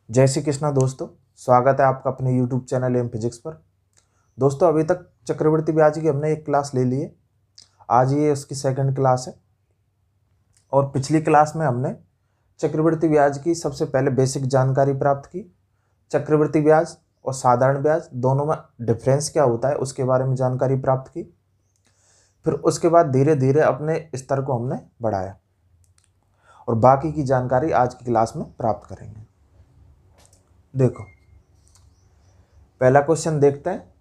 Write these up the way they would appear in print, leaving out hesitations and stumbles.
जय श्री कृष्णा दोस्तों, स्वागत है आपका अपने YouTube चैनल एम फिजिक्स पर। दोस्तों, अभी तक चक्रवृद्धि ब्याज की हमने एक क्लास ले ली है। आज ये उसकी सेकंड क्लास है और पिछली क्लास में हमने चक्रवृद्धि ब्याज की सबसे पहले बेसिक जानकारी प्राप्त की। चक्रवृद्धि ब्याज और साधारण ब्याज दोनों में डिफरेंस क्या होता है उसके बारे में जानकारी प्राप्त की। फिर उसके बाद धीरे धीरे अपने स्तर को हमने बढ़ाया और बाकी की जानकारी आज की क्लास में प्राप्त करेंगे। देखो, पहला क्वेश्चन देखते हैं।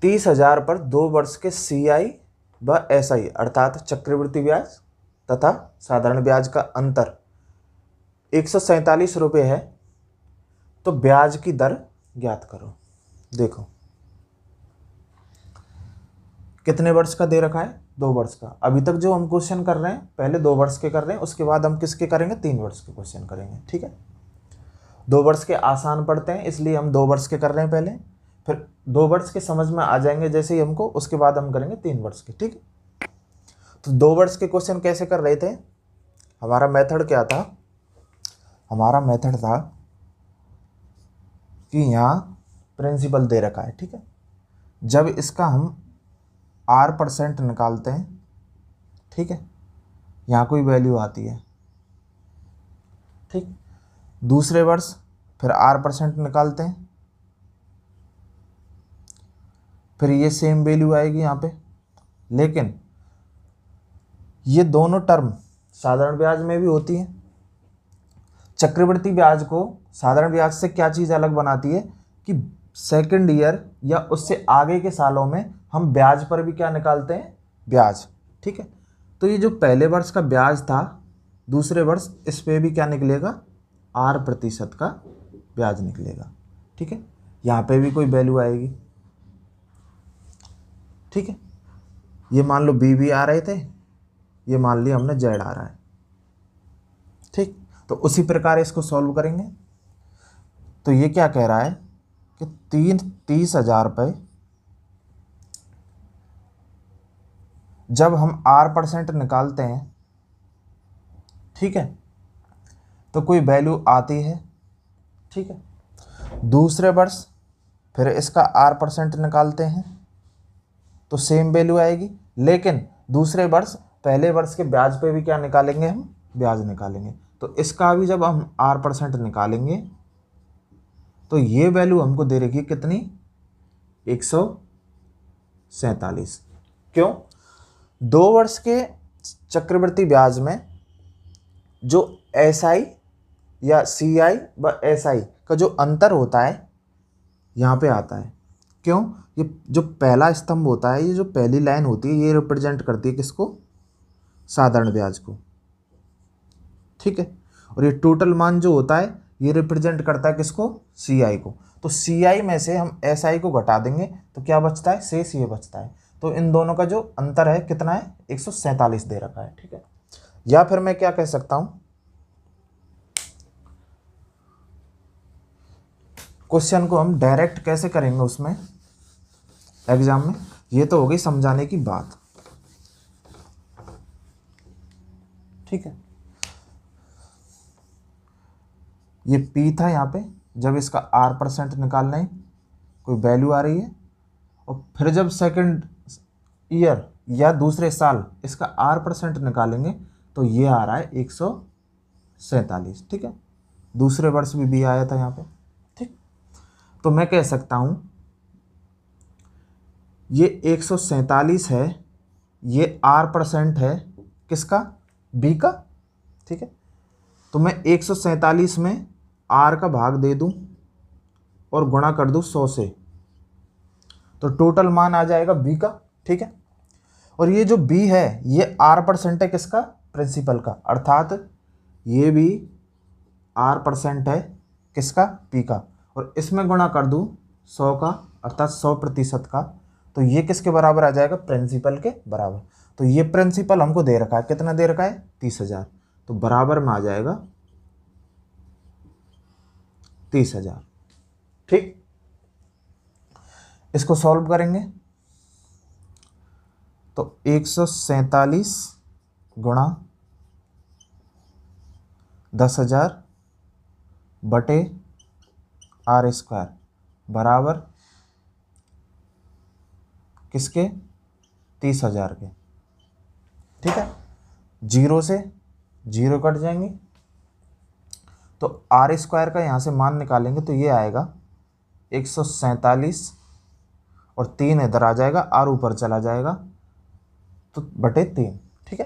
30,000 पर 2 वर्ष के CI व SI अर्थात चक्रवृद्धि ब्याज तथा साधारण ब्याज का अंतर 147 रुपये है, तो ब्याज की दर ज्ञात करो। देखो, कितने वर्ष का दे रखा है? 2 वर्ष का। अभी तक जो हम क्वेश्चन कर रहे हैं पहले 2 वर्ष के कर रहे हैं, उसके बाद हम किसके करेंगे? 3 वर्ष के क्वेश्चन करेंगे। ठीक है, 2 वर्ष के आसान पड़ते हैं इसलिए हम 2 वर्ष के कर रहे हैं पहले, फिर 2 वर्ष के समझ में आ जाएंगे जैसे ही हमको, उसके बाद हम करेंगे 3 वर्ष के। ठीक है, तो 2 वर्ष के क्वेश्चन कैसे कर रहे थे? हमारा मेथड क्या था? हमारा मेथड था कि यहाँ प्रिंसिपल दे रखा है। ठीक है, जब इसका हम R% निकालते हैं, ठीक है, यहाँ कोई वैल्यू आती है, ठीक, दूसरे वर्ष फिर R% निकालते हैं, फिर ये सेम वैल्यू आएगी यहाँ पे। लेकिन ये दोनों टर्म साधारण ब्याज में भी होती है। चक्रवृद्धि ब्याज को साधारण ब्याज से क्या चीज़ अलग बनाती है कि सेकंड ईयर या उससे आगे के सालों में हम ब्याज पर भी क्या निकालते हैं? ब्याज। ठीक है, तो ये जो पहले वर्ष का ब्याज था, दूसरे वर्ष इस पे भी क्या निकलेगा? R% का ब्याज निकलेगा। ठीक है, यहाँ पे भी कोई वैल्यू आएगी। ठीक है, ये मान लो B आ रहे थे, ये मान लिया हमने Z आ रहा है। ठीक, तो उसी प्रकार इसको सॉल्व करेंगे। तो ये क्या कह रहा है कि 30,000 पे जब हम R% निकालते हैं, ठीक है, तो कोई वैल्यू आती है। ठीक है, दूसरे वर्ष फिर इसका R% निकालते हैं तो सेम वैल्यू आएगी। लेकिन दूसरे वर्ष पहले वर्ष के ब्याज पे भी क्या निकालेंगे? हम ब्याज निकालेंगे। तो इसका भी जब हम R% निकालेंगे तो ये वैल्यू हमको दे रखी है कितनी? 147। क्यों? 2 वर्ष के चक्रवृद्धि ब्याज में जो SI या CI व SI का जो अंतर होता है यहाँ पे आता है। क्यों? ये जो पहला स्तंभ होता है, ये जो पहली लाइन होती है, ये रिप्रेजेंट करती है किसको? साधारण ब्याज को। ठीक है, और ये टोटल मान जो होता है ये रिप्रेजेंट करता है किसको? CI को। तो CI में से हम SI को घटा देंगे तो क्या बचता है? शेष ये बचता है। तो इन दोनों का जो अंतर है कितना है? 147 दे रखा है। ठीक है, या फिर मैं क्या कह सकता हूं, क्वेश्चन को हम डायरेक्ट कैसे करेंगे उसमें एग्जाम में? ये तो हो गई समझाने की बात। ठीक है, ये P था यहाँ पे, जब इसका R% निकालना है कोई वैल्यू आ रही है, और फिर जब सेकंड ईयर या दूसरे साल इसका R% निकालेंगे तो ये आ रहा है 147। ठीक है, दूसरे वर्ष भी B आया था यहाँ पे। ठीक, तो मैं कह सकता हूँ ये 147 है, ये R% है किसका? B का। ठीक है, तो मैं 147 में R का भाग दे दूं और गुणा कर दूं 100 से, तो टोटल मान आ जाएगा B का। ठीक है, और ये जो B है ये R% है किसका? प्रिंसिपल का, अर्थात ये भी R% है किसका? P का, और इसमें गुणा कर दूं 100 का, अर्थात 100% का, तो ये किसके बराबर आ जाएगा? प्रिंसिपल के बराबर। तो ये प्रिंसिपल हमको दे रखा है, कितना दे रखा है? 30,000, तो बराबर में आ जाएगा 30,000। ठीक, इसको सॉल्व करेंगे तो 147 गुणा 10,000 बटे आर स्क्वायर बराबर किसके? 30,000 के। ठीक है, जीरो से जीरो कट जाएंगे तो आर स्क्वायर का यहाँ से मान निकालेंगे तो ये आएगा 147 और 3 इधर आ जाएगा, आर ऊपर चला जाएगा तो बटे 3। ठीक है,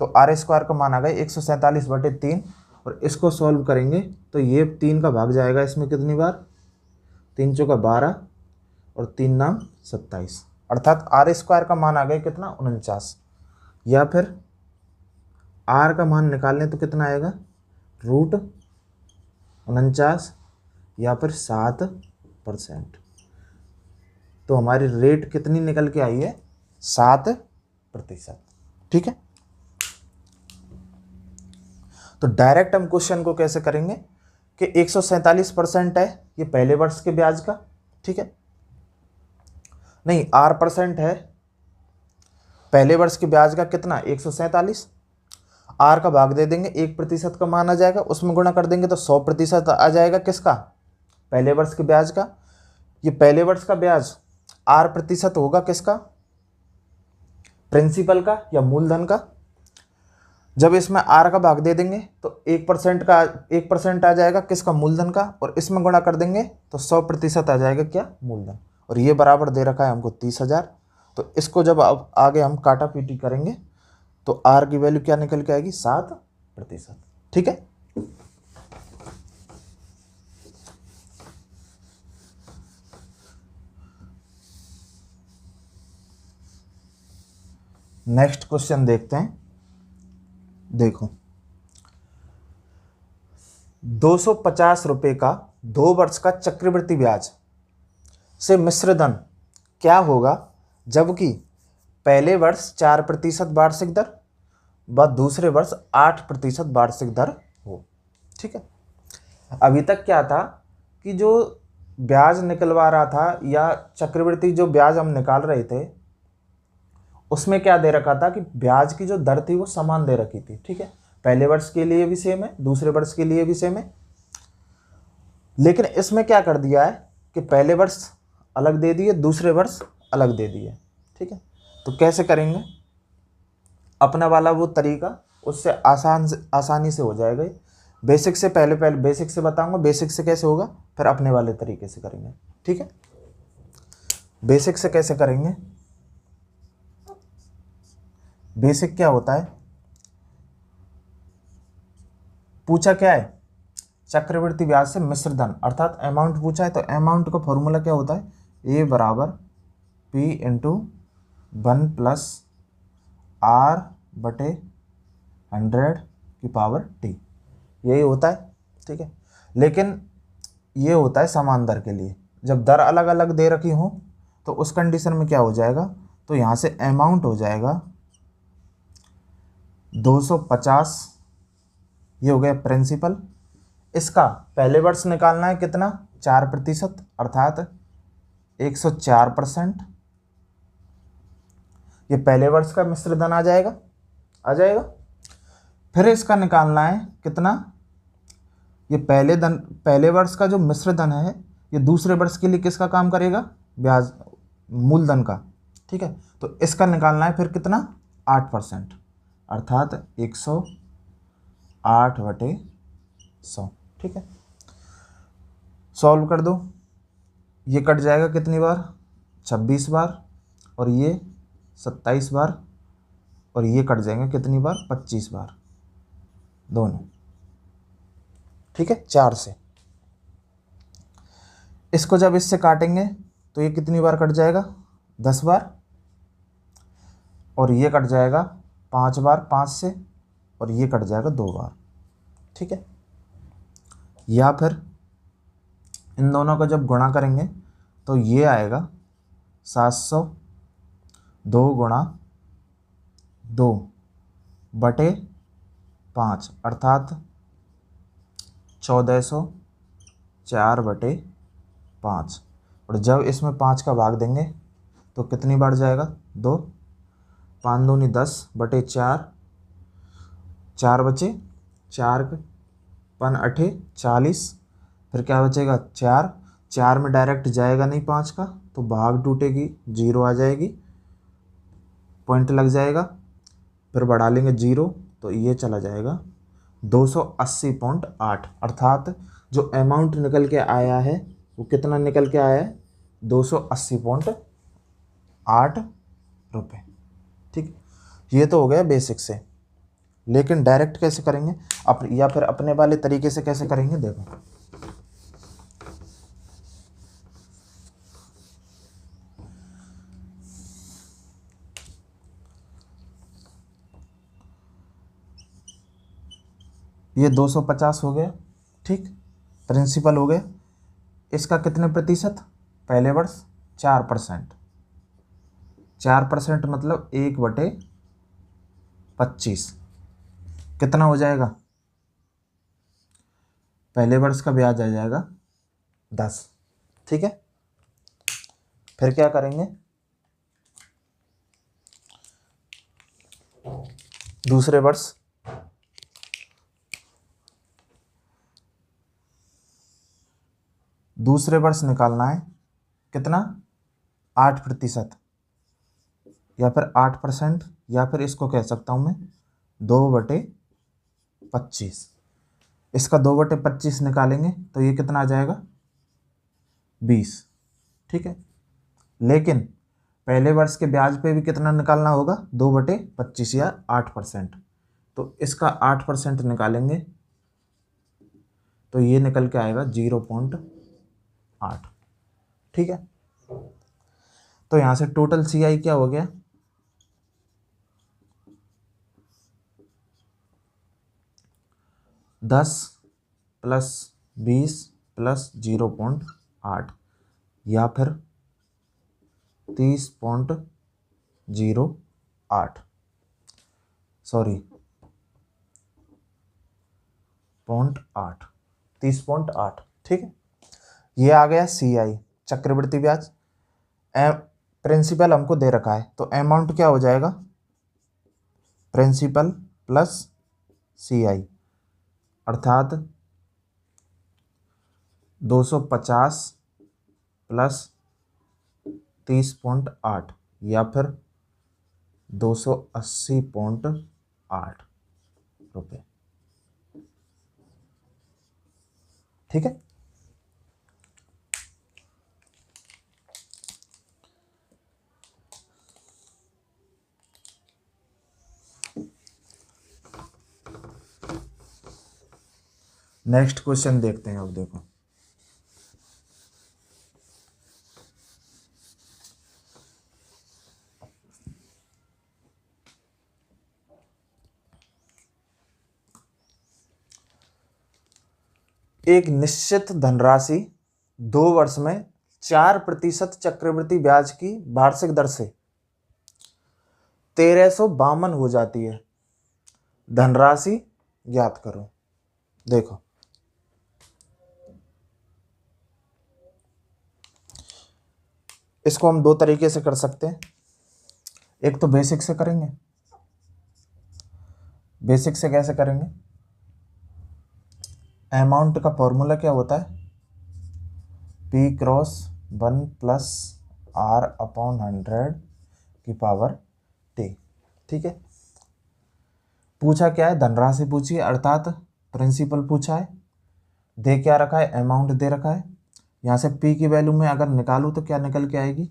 तो आर स्क्वायर का मान आ गया 147 बटे 3 और इसको सॉल्व करेंगे तो ये 3 का भाग जाएगा इसमें कितनी बार? 3 चौका 12 और 3 नाम 27, अर्थात आर स्क्वायर का मान आ गया कितना? 49। या फिर आर का मान निकालने तो कितना आएगा? √49 या फिर 7%। तो हमारी रेट कितनी निकल के आई है? 7%। ठीक है, तो डायरेक्ट हम क्वेश्चन को कैसे करेंगे कि 147% है ये पहले वर्ष के ब्याज का। ठीक है, नहीं, R% है पहले वर्ष के ब्याज का कितना? 147। आर का भाग दे देंगे, 1% का मान आ जाएगा, उसमें गुणा कर देंगे तो 100% आ जाएगा किसका? पहले वर्ष के ब्याज का। ये पहले वर्ष का ब्याज R% होगा किसका? प्रिंसिपल का या मूलधन का। जब इसमें आर का भाग दे देंगे तो 1% आ जाएगा किसका? मूलधन का, और इसमें गुणा कर देंगे तो 100% आ जाएगा क्या? मूलधन। और ये बराबर दे रखा है हमको 30,000। तो इसको जब अब आगे हम काटा पीटी करेंगे तो आर की वैल्यू क्या निकल के आएगी? 7%। ठीक है, नेक्स्ट क्वेश्चन देखते हैं। देखो, 250 रुपये का 2 वर्ष का चक्रवृद्धि ब्याज से मिश्र धन क्या होगा जबकि पहले वर्ष 4% वार्षिक दर व दूसरे वर्ष 8% वार्षिक दर हो। ठीक है, अभी तक क्या था कि जो ब्याज निकलवा रहा था या चक्रवृद्धि जो ब्याज हम निकाल रहे थे उसमें क्या दे रखा था कि ब्याज की जो दर थी वो समान दे रखी थी। ठीक है, पहले वर्ष के लिए भी सेम है, दूसरे वर्ष के लिए भी सेम है, लेकिन इसमें क्या कर दिया है कि पहले वर्ष अलग दे दिए, दूसरे वर्ष अलग दे दिए। ठीक है, तो कैसे करेंगे? अपना वाला वो तरीका उससे आसानी से हो जाएगा। बेसिक से पहले बेसिक से बताऊंगा, बेसिक से कैसे होगा, फिर अपने वाले तरीके से करेंगे। ठीक है, बेसिक से कैसे करेंगे? बेसिक क्या होता है? पूछा क्या है? चक्रवृद्धि ब्याज से मिश्र धन, अर्थात अमाउंट पूछा है तो अमाउंट का फॉर्मूला क्या होता है? A बराबर P इंटू 1 प्लस R/100 यही होता है। ठीक है, लेकिन ये होता है समान दर के लिए। जब दर अलग अलग दे रखी हो तो उस कंडीशन में क्या हो जाएगा? तो यहाँ से अमाउंट हो जाएगा 250, ये हो गया प्रिंसिपल। इसका पहले वर्ष निकालना है कितना? 4%, अर्थात 104%। ये पहले वर्ष का मिश्र धन आ जाएगा। फिर इसका निकालना है कितना? ये पहले वर्ष का जो मिश्र धन है ये दूसरे वर्ष के लिए किसका काम करेगा? ब्याज, मूलधन का। ठीक है, तो इसका निकालना है फिर कितना? 8%, अर्थात 108/100। ठीक है, सॉल्व कर दो, ये कट जाएगा कितनी बार? 26 बार, और ये 27 बार, और ये कट जाएंगे कितनी बार? 25 बार, दोनों। ठीक है, 4 से। इसको जब इससे काटेंगे तो ये कितनी बार कट जाएगा? 10 बार, और ये कट जाएगा 5 बार 5 से, और ये कट जाएगा 2 बार। ठीक है, या फिर इन दोनों का जब गुणा करेंगे तो ये आएगा 700 2 गुणा 2/5, अर्थात 1400 4/5। और जब इसमें 5 का भाग देंगे तो कितनी बार जाएगा? 2, 5 दूनी 10/4, 4 बचे, 4 पन अठे 40, फिर क्या बचेगा 4, 4 में डायरेक्ट जाएगा नहीं 5 का, तो भाग टूटेगी, 0 आ जाएगी, पॉइंट लग जाएगा, फिर बढ़ा लेंगे 0, तो ये चला जाएगा 280.8, अर्थात जो अमाउंट निकल के आया है वो कितना निकल के आया है, 280.8 रुपये। ठीक, ये तो हो गया बेसिक से। लेकिन डायरेक्ट कैसे करेंगे या फिर अपने वाले तरीके से कैसे करेंगे, देखो ये 250 हो गया, ठीक, प्रिंसिपल हो गया, इसका कितने प्रतिशत, पहले वर्ष 4%, 4% मतलब 1/25, कितना हो जाएगा, पहले वर्ष का ब्याज आ जाएगा 10, ठीक है। फिर क्या करेंगे, दूसरे वर्ष निकालना है कितना, 8%, या फिर 8%, या फिर इसको कह सकता हूं मैं 2/25, इसका 2/25 निकालेंगे तो ये कितना आ जाएगा 20, ठीक है। लेकिन पहले वर्ष के ब्याज पे भी कितना निकालना होगा, 2/25 या 8%, तो इसका 8% निकालेंगे तो ये निकल के आएगा 0.8, ठीक है। तो यहां से टोटल CI क्या हो गया, 10 + 20 + 0.8, या फिर 30.08, सॉरी 0.8, 30.8, ठीक है। ये आ गया CI, चक्रवृद्धि ब्याज। प्रिंसिपल हमको दे रखा है तो अमाउंट क्या हो जाएगा, प्रिंसिपल प्लस CI, अर्थात 250 + 30.8, या फिर 280.8 रुपये, ठीक है। नेक्स्ट क्वेश्चन देखते हैं, अब देखो एक निश्चित धनराशि 2 वर्ष में 4% चक्रवृद्धि ब्याज की वार्षिक दर से 1352 हो जाती है, धनराशि ज्ञात करो। देखो इसको हम दो तरीके से कर सकते हैं, एक तो बेसिक से करेंगे। बेसिक से कैसे करेंगे, अमाउंट का फॉर्मूला क्या होता है, P×1 + R/100 की पावर T, ठीक है। पूछा क्या है, धनराशि पूछी है, अर्थात प्रिंसिपल पूछा है, दे क्या रखा है, अमाउंट दे रखा है। यहाँ से P की वैल्यू में अगर निकालूँ तो क्या निकल के आएगी,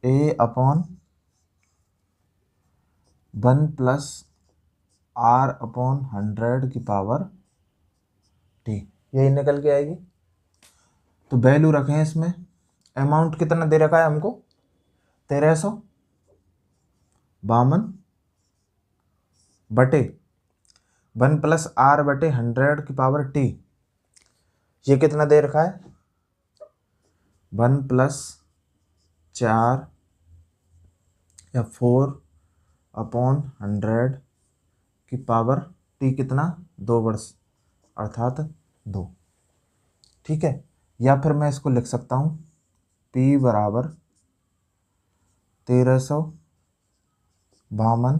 A/1 + R/100 की पावर T, यही निकल के आएगी। तो वैल्यू रखें इसमें, अमाउंट कितना दे रखा है हमको, 1352 बटे 1 + R/100 की पावर T, ये कितना दे रखा है, 1 + 4 या 4/100 की पावर T, कितना 2 वर्ष, अर्थात 2, ठीक है। या फिर मैं इसको लिख सकता हूँ P = 1352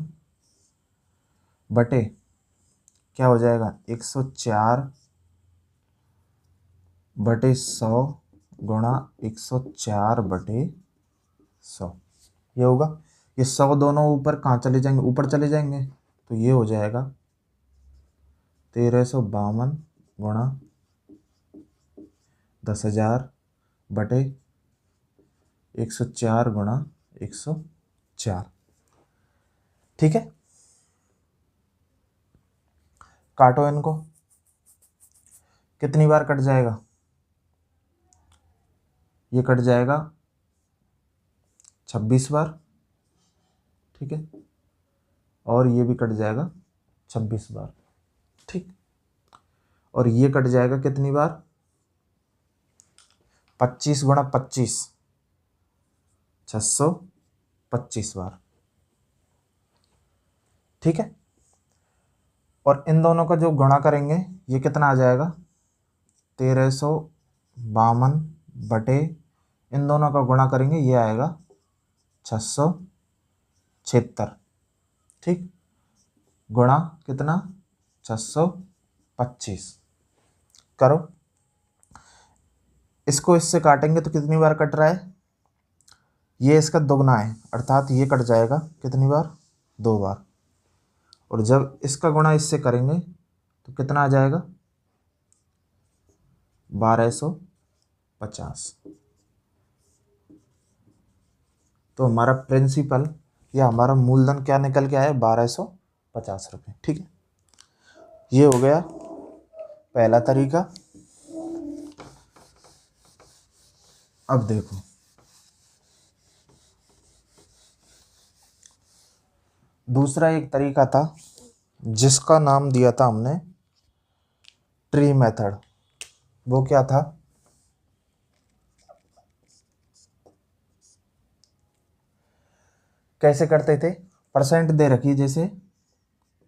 बटे क्या हो जाएगा 104/100 गुणा 104/100, ये होगा। ये 100 दोनों ऊपर कहाँ चले जाएंगे, ऊपर चले जाएंगे, तो ये हो जाएगा 1352 गुणा 10,000/104 गुणा 104। ठीक है, काटो इनको, कितनी बार कट जाएगा, ये कट जाएगा 26 बार। ठीक है, और ये भी कट जाएगा 26 बार। ठीक, और ये कट जाएगा कितनी बार, 25 गुणा 25, 625 बार। ठीक है, और इन दोनों का जो गुणा करेंगे ये कितना आ जाएगा, 1352 इन दोनों का गुणा करेंगे ये आएगा 676। ठीक, गुणा कितना 625 करो। इसको इससे काटेंगे तो कितनी बार कट रहा है, ये इसका दोगुना है, अर्थात ये कट जाएगा कितनी बार, 2 बार। और जब इसका गुणा इससे करेंगे तो कितना आ जाएगा, 1250। तो हमारा प्रिंसिपल या हमारा मूलधन क्या निकल के आया, 1250 रुपये। ठीक है, ये हो गया पहला तरीका। अब देखो, दूसरा एक तरीका था जिसका नाम दिया था हमने ट्री मेथड। वो क्या था, कैसे करते थे, परसेंट दे रखी जैसे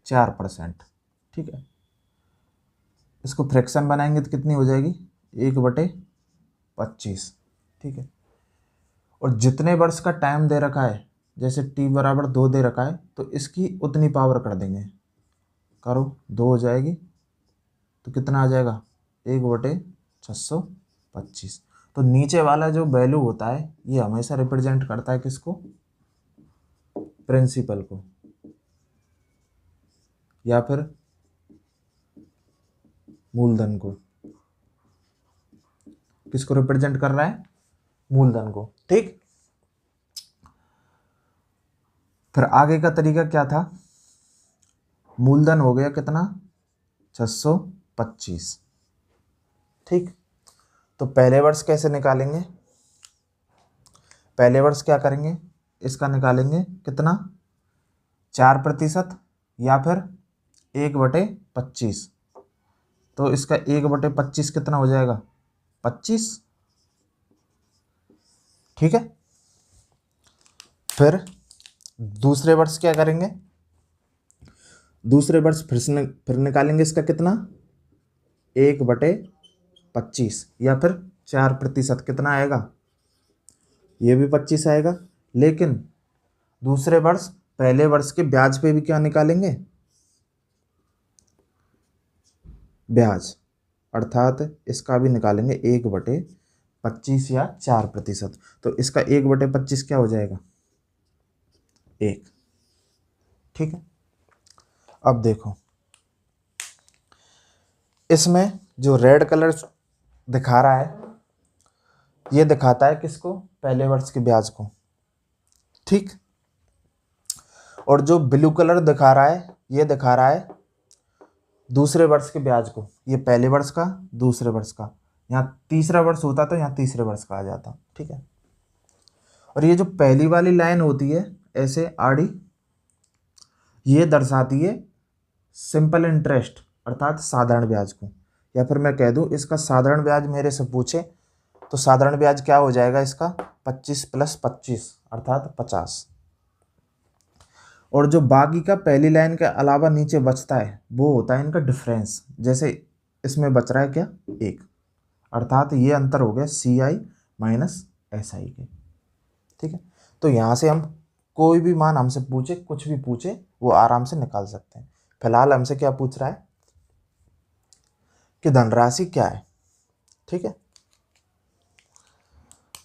4%। ठीक है, इसको फ्रैक्शन बनाएंगे तो कितनी हो जाएगी, 1/25। ठीक है, और जितने वर्ष का टाइम दे रखा है, जैसे t बराबर 2 दे रखा है, तो इसकी उतनी पावर कर देंगे, करो 2 हो जाएगी, तो कितना आ जाएगा 1/625। तो नीचे वाला जो वैल्यू होता है ये हमेशा रिप्रेजेंट करता है किसको, प्रिंसिपल को, या फिर मूलधन को। किसको रिप्रेजेंट कर रहा है, मूलधन को। ठीक, फिर आगे का तरीका क्या था, मूलधन हो गया कितना 625। ठीक, तो पहले वर्ष कैसे निकालेंगे, पहले वर्ष क्या करेंगे, इसका निकालेंगे कितना 4% या फिर 1/25। तो इसका 1/25 कितना हो जाएगा, 25। ठीक है, फिर दूसरे वर्ष क्या करेंगे, दूसरे वर्ष फिर निकालेंगे इसका कितना 1/25 या फिर 4%, कितना आएगा, ये भी 25 आएगा। लेकिन दूसरे वर्ष पहले वर्ष के ब्याज पे भी क्या निकालेंगे, ब्याज, अर्थात इसका भी निकालेंगे 1/25 या 4%। तो इसका 1/25 क्या हो जाएगा, 1। ठीक है, अब देखो इसमें जो रेड कलर दिखा रहा है ये दिखाता है किसको, पहले वर्ष के ब्याज को। ठीक, और जो ब्लू कलर दिखा रहा है ये दिखा रहा है दूसरे वर्ष के ब्याज को, ये पहले वर्ष का, दूसरे वर्ष का। यहाँ तीसरा वर्ष होता तो यहाँ तीसरे वर्ष का आ जाता। ठीक है, और ये जो पहली वाली लाइन होती है ऐसे आड़ी, ये दर्शाती है सिंपल इंटरेस्ट, अर्थात साधारण ब्याज को। या फिर मैं कह दूं इसका साधारण ब्याज मेरे से पूछे तो साधारण ब्याज क्या हो जाएगा इसका, 25 + 25 अर्थात 50। और जो बाकी का पहली लाइन के अलावा नीचे बचता है वो होता है इनका डिफरेंस। जैसे इसमें बच रहा है क्या, 1, अर्थात ये अंतर हो गया CI माइनस SI के। ठीक है, तो यहाँ से हम कोई भी मान हमसे पूछे, कुछ भी पूछे, वो आराम से निकाल सकते हैं। फिलहाल हमसे क्या पूछ रहा है, कि धनराशि क्या है। ठीक है,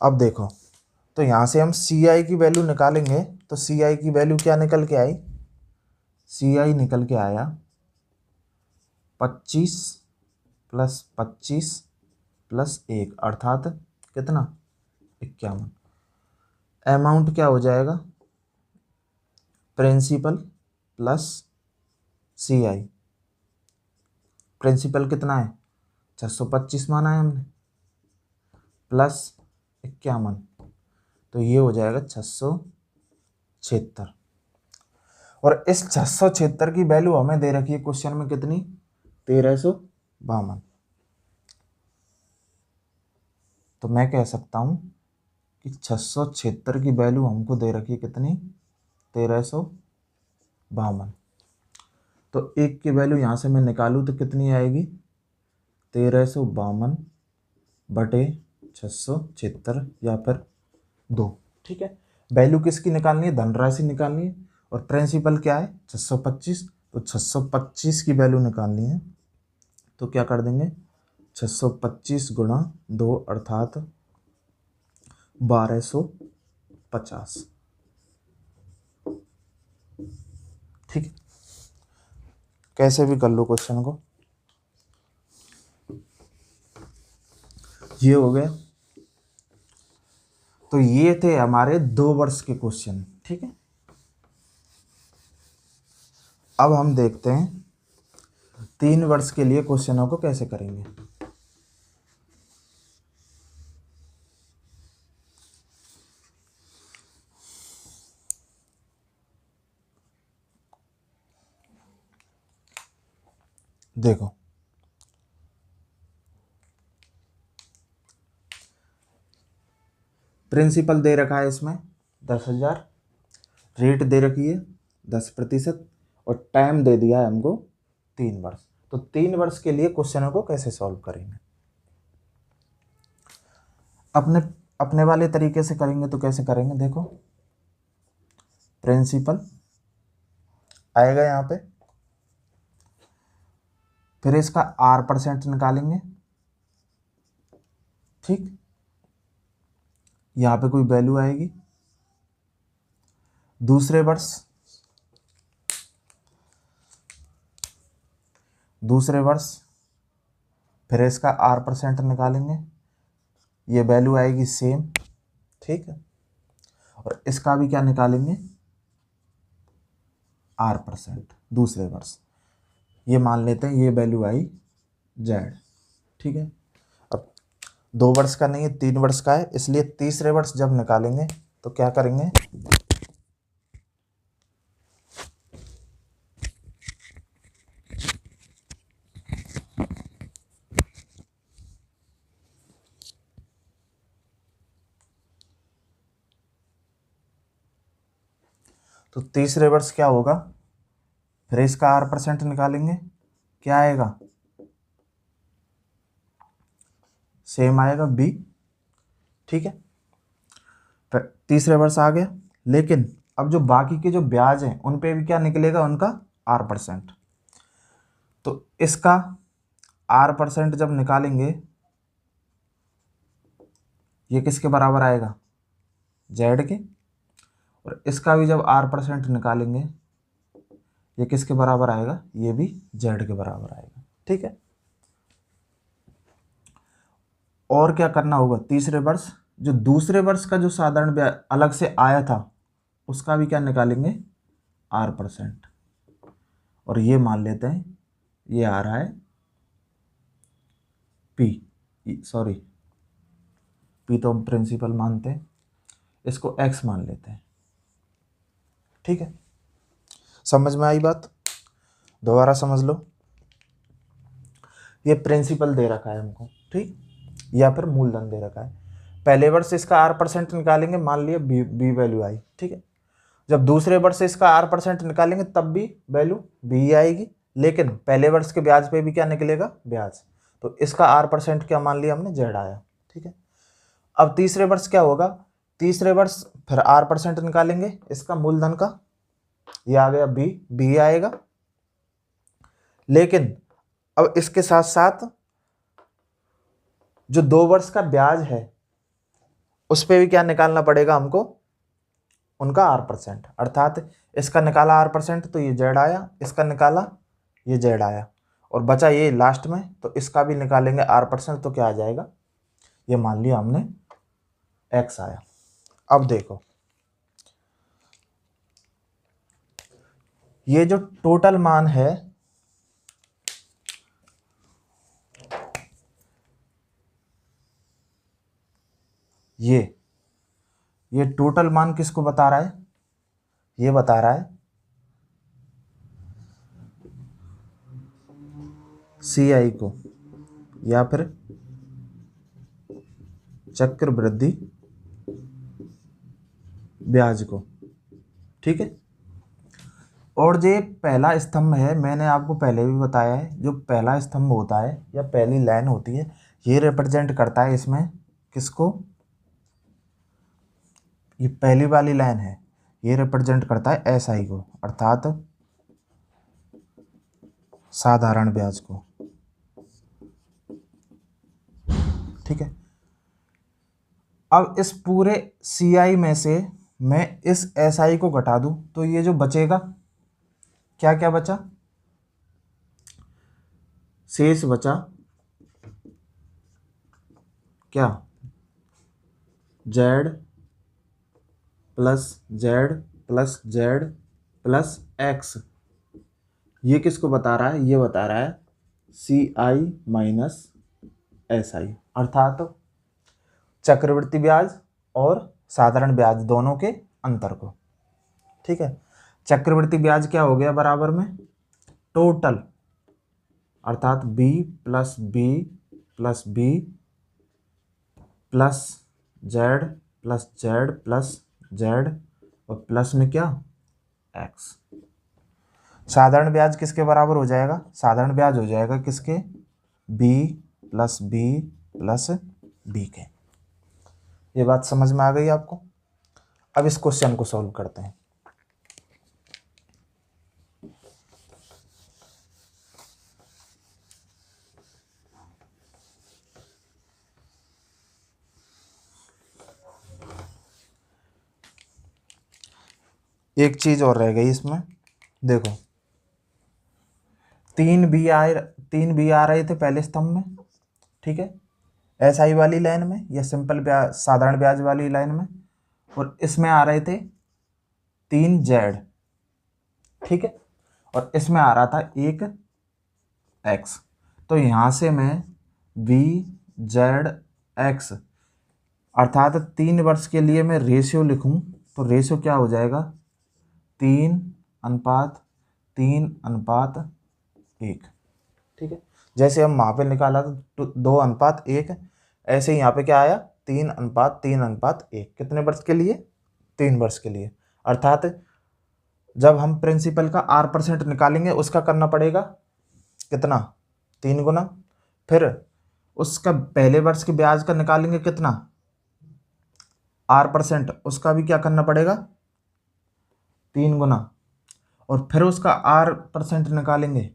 अब देखो, तो यहाँ से हम सी आई की वैल्यू निकालेंगे, तो सी आई की वैल्यू क्या निकल के आई, सी आई निकल के आया 25 प्लस 25 प्लस 1 अर्थात कितना, 51। अमाउंट क्या हो जाएगा, प्रिंसिपल प्लस सी आई। प्रिंसिपल कितना है, 625 माना है हमने, प्लस 51, तो ये हो जाएगा 676। और इस 676 की वैल्यू हमें दे रखी है क्वेश्चन में कितनी, 1352। तो मैं कह सकता हूं कि 676 की वैल्यू हमको दे रखी है कितनी, 1352। तो एक की वैल्यू यहां से मैं निकालूं तो कितनी आएगी, 1352 बटे 676 या फिर 2। ठीक है, वैल्यू किसकी निकालनी है, धनराशि निकालनी है, और प्रिंसिपल क्या है 625, तो 625 की वैल्यू निकालनी है। तो क्या कर देंगे, 625 गुणा 2 अर्थात 1250। ठीक है, कैसे भी कर लो क्वेश्चन को। ये हो गया, तो ये थे हमारे 2 वर्ष के क्वेश्चन। ठीक है, अब हम देखते हैं 3 वर्ष के लिए क्वेश्चनों को कैसे करेंगे। देखो, प्रिंसिपल दे रखा है इसमें 10,000, रेट दे रखी है 10%, और टाइम दे दिया है हमको 3 वर्ष। तो 3 वर्ष के लिए क्वेश्चनों को कैसे सॉल्व करेंगे, अपने अपने वाले तरीके से करेंगे। तो कैसे करेंगे, देखो, प्रिंसिपल आएगा यहाँ पे, फिर इसका R% निकालेंगे। ठीक, यहाँ पे कोई वैल्यू आएगी, दूसरे वर्ष फिर इसका R% निकालेंगे, ये वैल्यू आएगी सेम। ठीक है, और इसका भी क्या निकालेंगे, R% दूसरे वर्ष, ये मान लेते हैं ये वैल्यू आई Z। ठीक है, अब 2 वर्ष का नहीं है, 3 वर्ष का है, इसलिए तीसरे वर्ष जब निकालेंगे तो क्या करेंगे, तो तीसरे वर्ष क्या होगा, फिर इसका R% निकालेंगे, क्या आएगा, सेम आएगा B। ठीक है, फिर तीसरे वर्ष आ गया, लेकिन अब जो बाकी के जो ब्याज हैं उन पे भी क्या निकलेगा, उनका R%। तो इसका R% जब निकालेंगे, ये किसके बराबर आएगा, Z के, और इसका भी जब R% निकालेंगे, ये किसके बराबर आएगा, ये भी Z के बराबर आएगा। ठीक है, और क्या करना होगा, तीसरे वर्ष जो दूसरे वर्ष का जो साधारण ब्याज अलग से आया था उसका भी क्या निकालेंगे, R%, और ये मान लेते हैं ये आ रहा है P, सॉरी P तो हम प्रिंसिपल मानते हैं, इसको X मान लेते हैं। ठीक है, समझ में आई बात, दोबारा समझ लो। ये प्रिंसिपल दे रखा है हमको, ठीक, या फिर मूलधन दे रखा है। पहले वर्ष इसका R% निकालेंगे, मान लिया बी वैल्यू आई। ठीक है, जब दूसरे वर्ष इसका R% निकालेंगे तब भी वैल्यू बी आएगी, लेकिन पहले वर्ष के ब्याज पे भी क्या निकलेगा, ब्याज। तो इसका R% क्या मान लिया हमने, Z आया। ठीक है, अब तीसरे वर्ष क्या होगा, तीसरे वर्ष फिर R% निकालेंगे इसका मूलधन का, ये आ गया बी आएगा, लेकिन अब इसके साथ साथ जो 2 वर्ष का ब्याज है उस पे भी क्या निकालना पड़ेगा हमको, उनका R%। अर्थात इसका निकाला R% तो ये जेड आया, इसका निकाला ये जेड आया, और बचा ये लास्ट में, तो इसका भी निकालेंगे R%, तो क्या आ जाएगा, ये मान लिया हमने x आया। अब देखो ये जो टोटल मान है ये टोटल मान किसको बता रहा है, ये बता रहा है CI को या फिर चक्रवृद्धि ब्याज को। ठीक है, और जो पहला स्तंभ है, मैंने आपको पहले भी बताया है, जो पहला स्तंभ होता है या पहली लाइन होती है, ये रिप्रेजेंट करता है इसमें किसको, ये पहली वाली लाइन है, ये रिप्रेजेंट करता है SI को, अर्थात साधारण ब्याज को। ठीक है, अब इस पूरे CI में से मैं इस SI को घटा दूं तो ये जो बचेगा, क्या क्या बचा, शेष बचा क्या, Z plus Z plus Z plus X। ये किसको बता रहा है, ये बता रहा है CI माइनस SI, अर्थात चक्रवृद्धि ब्याज और साधारण ब्याज दोनों के अंतर को। ठीक है, चक्रवृद्धि ब्याज क्या हो गया बराबर में टोटल, अर्थात B plus B plus B plus Z plus Z plus Z और प्लस में क्या X। साधारण ब्याज किसके बराबर हो जाएगा, साधारण ब्याज हो जाएगा किसके, B plus B plus B के। ये बात समझ में आ गई आपको। अब इस क्वेश्चन को सॉल्व करते हैं। एक चीज और रह गई इसमें, देखो 3 B आ रहे थे पहले स्तंभ में। ठीक है, SI वाली लाइन में या सिंपल ब्याज साधारण ब्याज वाली लाइन में, और इसमें आ रहे थे 3 Z। ठीक है, और इसमें आ रहा था 1 X। तो यहां से मैं B Z X अर्थात 3 वर्ष के लिए मैं रेशियो लिखूं तो रेशियो क्या हो जाएगा, 3:3:1। ठीक है, जैसे हम वहाँ पे निकाला तो 2:1, ऐसे ही यहाँ पे क्या आया 3:3:1। कितने वर्ष के लिए, 3 वर्ष के लिए। अर्थात जब हम प्रिंसिपल का R% निकालेंगे उसका करना पड़ेगा कितना, 3 गुना, फिर उसका पहले वर्ष के ब्याज का निकालेंगे कितना R%, उसका भी क्या करना पड़ेगा 3 गुना, और फिर उसका R% निकालेंगे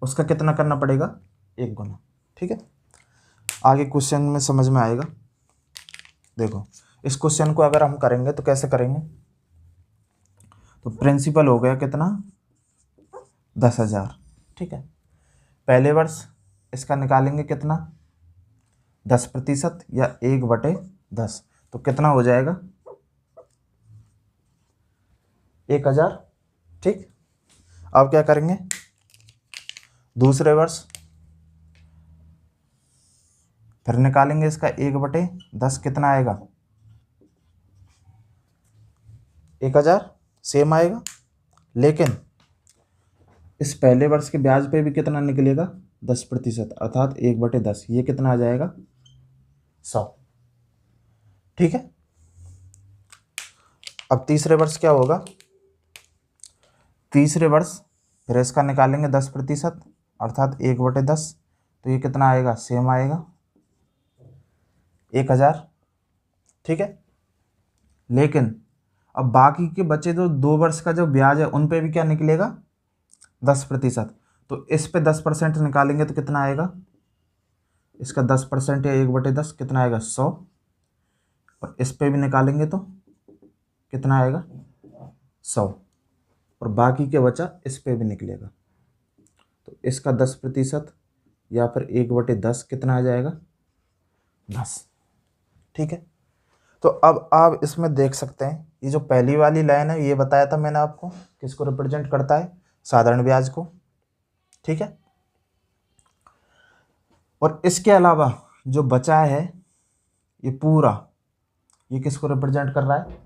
उसका कितना करना पड़ेगा 1 गुना। ठीक है, आगे क्वेश्चन में समझ में आएगा। देखो इस क्वेश्चन को अगर हम करेंगे तो कैसे करेंगे, तो प्रिंसिपल हो गया कितना 10,000। ठीक है, पहले वर्ष इसका निकालेंगे कितना 10% या 1/10, तो कितना हो जाएगा 1,000। ठीक, अब क्या करेंगे दूसरे वर्ष, फिर निकालेंगे इसका 1/10, कितना आएगा 1,000, सेम आएगा। लेकिन इस पहले वर्ष के ब्याज पे भी कितना निकलेगा 10%, अर्थात 1/10, ये कितना आ जाएगा 100। ठीक है, अब तीसरे वर्ष क्या होगा, तीसरे वर्ष फिर इसका निकालेंगे 10%, अर्थात 1/10, तो ये कितना आएगा सेम आएगा 1,000। ठीक है, लेकिन अब बाकी के बचे जो 2 वर्ष का जो ब्याज है उन पे भी क्या निकलेगा 10%, तो इस पे 10% निकालेंगे तो कितना आएगा इसका 10% या 1/10 कितना आएगा 100, और इस पे भी निकालेंगे तो कितना आएगा 100, और बाकी के बचा इस पे भी निकलेगा, तो इसका 10% या फिर 1/10 कितना आ जाएगा 10। ठीक है, तो अब आप इसमें देख सकते हैं ये जो पहली वाली लाइन है ये बताया था मैंने आपको किसको रिप्रेजेंट करता है, साधारण ब्याज को। ठीक है, और इसके अलावा जो बचा है ये पूरा, ये किसको रिप्रेजेंट कर रहा है,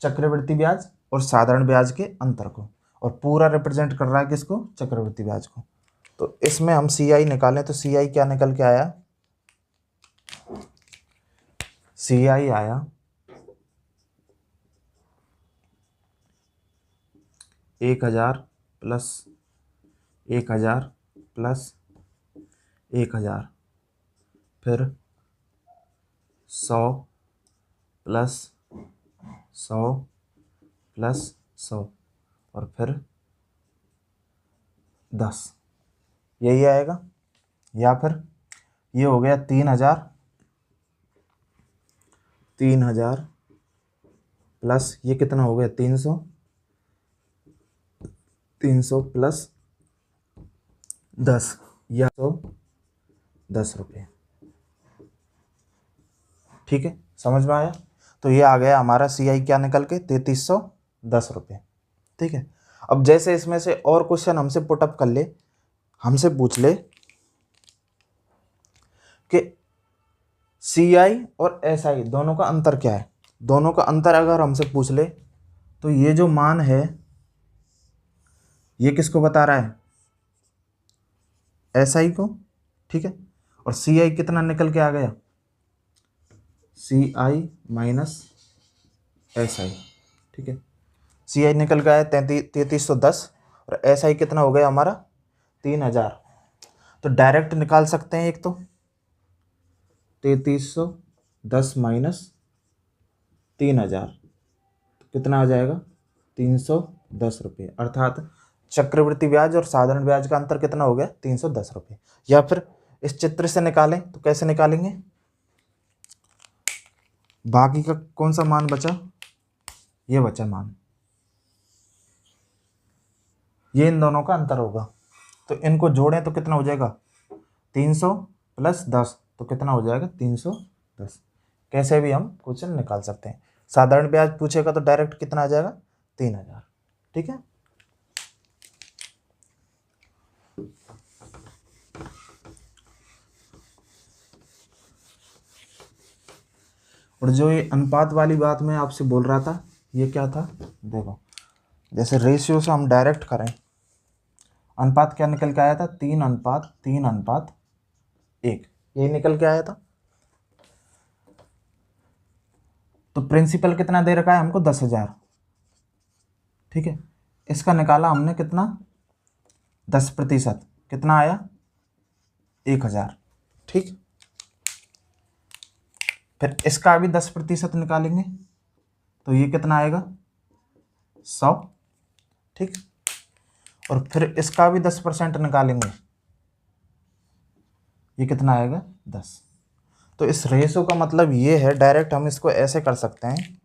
चक्रवृद्धि ब्याज और साधारण ब्याज के अंतर को, और पूरा रिप्रेजेंट कर रहा है किसको, चक्रवृद्धि ब्याज को। तो इसमें हम CI निकालें तो CI क्या निकल के आया, CI आया 1000 प्लस 1000 प्लस 1000, फिर 100 प्लस 100 प्लस 100, और फिर 10, यही आएगा। या फिर ये हो गया 3000 प्लस ये कितना हो गया 300 प्लस 10 या 110 रुपये। ठीक है, समझ में आया। तो ये आ गया हमारा CI क्या निकल के 3310 रुपये। ठीक है, अब जैसे इसमें से और क्वेश्चन हमसे पुटअप कर ले, हमसे पूछ ले कि CI और SI दोनों का अंतर क्या है, दोनों का अंतर अगर हमसे पूछ ले तो ये जो मान है ये किसको बता रहा है, SI को। ठीक है, और CI कितना निकल के आ गया, CI माइनस SI। ठीक है, CI निकल के आया 3310 और SI कितना हो गया हमारा 3000। तो डायरेक्ट निकाल सकते हैं, एक तो 3310 माइनस 3000 तो कितना आ जाएगा 310 रुपये, अर्थात चक्रवृद्धि ब्याज और साधारण ब्याज का अंतर कितना हो गया 310 रुपये। या फिर इस चित्र से निकालें तो कैसे निकालेंगे, बाकी का कौन सा मान बचा, ये बचा मान, ये इन दोनों का अंतर होगा, तो इनको जोड़ें तो कितना हो जाएगा 300 प्लस 10 तो कितना हो जाएगा 310। कैसे भी हम क्वेश्चन निकाल सकते हैं। साधारण ब्याज पूछेगा तो डायरेक्ट कितना आ जाएगा 3000। ठीक है, और जो ये अनुपात वाली बात मैं आपसे बोल रहा था ये क्या था, देखो जैसे रेशियो से हम डायरेक्ट करें, अनुपात क्या निकल के आया था 3:1, यही निकल के आया था। तो प्रिंसिपल कितना दे रखा है हमको 10,000। ठीक है, इसका निकाला हमने कितना 10%, कितना आया 1000। ठीक, फिर इसका भी 10% निकालेंगे तो ये कितना आएगा 100। ठीक, और फिर इसका भी 10% निकालेंगे, ये कितना आएगा 10। तो इस रेशो का मतलब ये है, डायरेक्ट हम इसको ऐसे कर सकते हैं,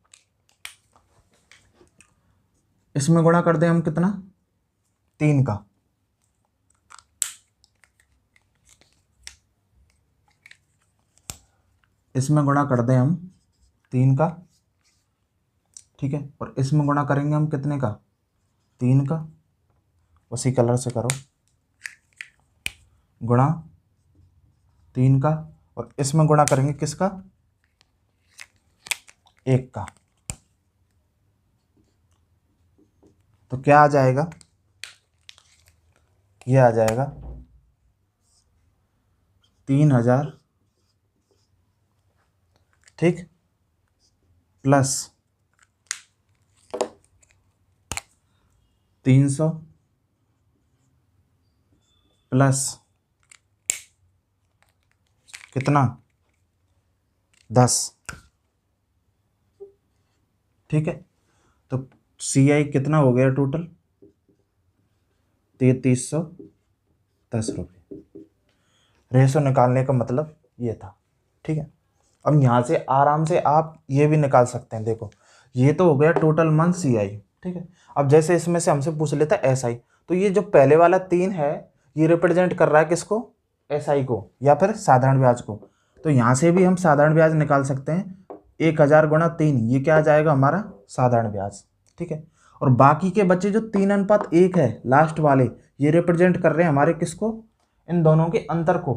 इसमें गुणा कर दें हम कितना 3 का, इसमें गुणा कर दें हम 3 का। ठीक है, और इसमें गुणा करेंगे हम कितने का 3 का, उसी कलर से करो, गुणा 3 का, और इसमें गुणा करेंगे किसका 1 का। तो क्या आ जाएगा, ये आ जाएगा 3000। ठीक, प्लस 300 प्लस कितना 10। ठीक है, तो CI कितना हो गया टोटल 3310 रुपये। रेशो निकालने का मतलब ये था। ठीक है, अब यहाँ से आराम से आप ये भी निकाल सकते हैं। देखो ये तो हो गया टोटल मंथ CI। ठीक है, अब जैसे इसमें से हमसे पूछ लेता है SI, तो ये जो पहले वाला 3 है ये रिप्रेजेंट कर रहा है किसको, SI को या फिर साधारण ब्याज को। तो यहाँ से भी हम साधारण ब्याज निकाल सकते हैं। 1000 गुणा 3 ये क्या आ जाएगा हमारा साधारण ब्याज। ठीक है, और बाकी के बच्चे जो 3:1 है लास्ट वाले, ये रिप्रेजेंट कर रहे हैं हमारे किसको, इन दोनों के अंतर को।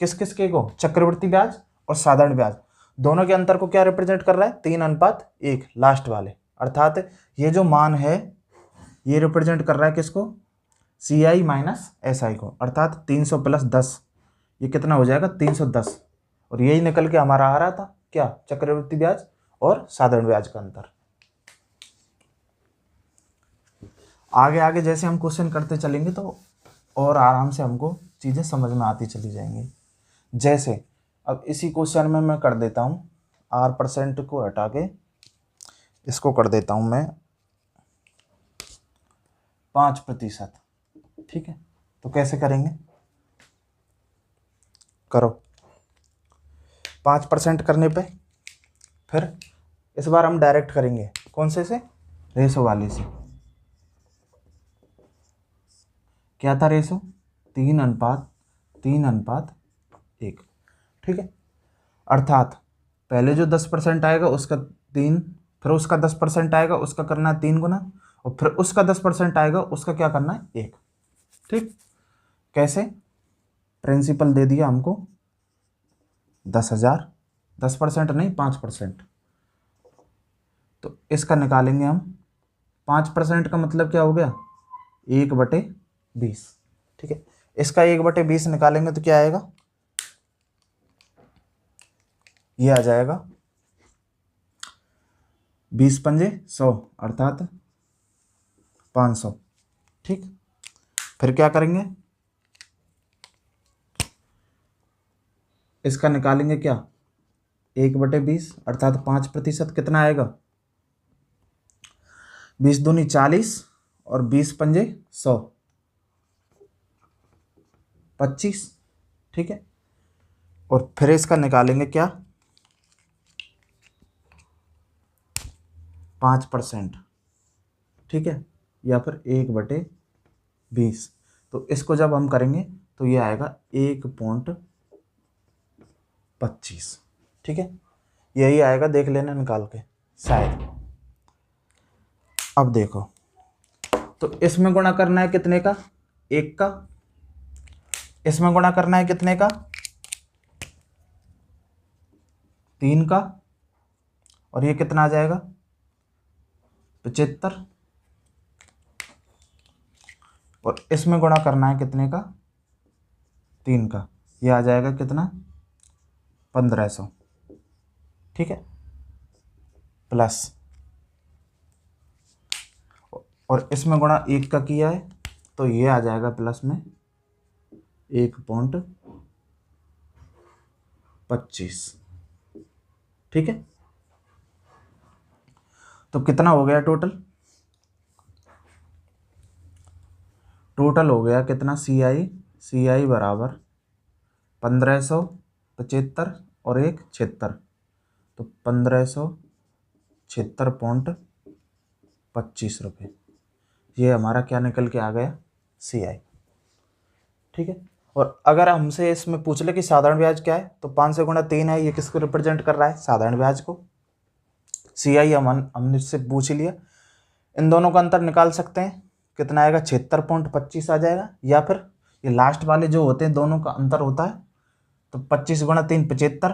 किस किस के को, चक्रवृद्धि ब्याज और साधारण ब्याज, दोनों के अंतर को क्या रिप्रेजेंट कर रहा है, 3:1 लास्ट वाले। अर्थात ये जो मान है ये रिप्रेजेंट कर रहा है किसको, CI माइनस SI को। अर्थात 300 + 10 ये कितना हो जाएगा, 310। और यही निकल के हमारा आ रहा था क्या, चक्रवृद्धि ब्याज और साधारण ब्याज का अंतर। आगे आगे जैसे हम क्वेश्चन करते चलेंगे तो और आराम से हमको चीज़ें समझ में आती चली जाएंगी। जैसे अब इसी क्वेश्चन में मैं कर देता हूँ R% को हटा के इसको कर देता हूँ मैं 5%। ठीक है, तो कैसे करेंगे, करो 5% करने पे फिर इस बार हम डायरेक्ट करेंगे कौन से से, रेशो वाले से। क्या था रेशो, 3:1। ठीक है, अर्थात पहले जो 10% आएगा उसका 3, फिर उसका 10% आएगा उसका करना है 3 गुना, और फिर उसका 10% आएगा उसका क्या करना है 1। ठीक, कैसे, प्रिंसिपल दे दिया हमको 10,000, 10% नहीं 5%, तो इसका निकालेंगे हम। 5% का मतलब क्या हो गया, 1/20। ठीक है, इसका 1/20 निकालेंगे तो क्या आएगा, ये आ जाएगा 20 पंजे 100 अर्थात 500। ठीक, फिर क्या करेंगे, इसका निकालेंगे क्या, 1/20 अर्थात 5% कितना आएगा, 20 दूनी 40 और 20 पंजे 100, 25। ठीक है, और फिर इसका निकालेंगे क्या, 5%। ठीक है, या फिर 1/20। तो इसको जब हम करेंगे तो ये आएगा 1.25। ठीक है, यही आएगा, देख लेना निकाल के शायद। अब देखो, तो इसमें गुणा करना है कितने का, 1 का, इसमें गुणा करना है कितने का, 3 का, और ये कितना आ जाएगा 75, और इसमें गुणा करना है कितने का, 3 का, ये आ जाएगा कितना 1500। ठीक है, प्लस, और इसमें गुणा 1 का किया है तो ये आ जाएगा प्लस में 1.25। ठीक है, तो कितना हो गया टोटल, हो गया कितना, CI बराबर 1575 और 1 76, तो 1576.25 रुपये, ये हमारा क्या निकल के आ गया, CI। ठीक है, और अगर हमसे इसमें पूछ ले कि साधारण ब्याज क्या है, तो 5 से गुणा 3 है, ये किसको रिप्रेजेंट कर रहा है, साधारण ब्याज को। CI हमने इससे पूछ लिया। इन दोनों का अंतर निकाल सकते हैं, कितना आएगा 76.25 आ जाएगा, या फिर ये लास्ट वाले जो होते हैं दोनों का अंतर होता है, तो 25 गुणा 3 75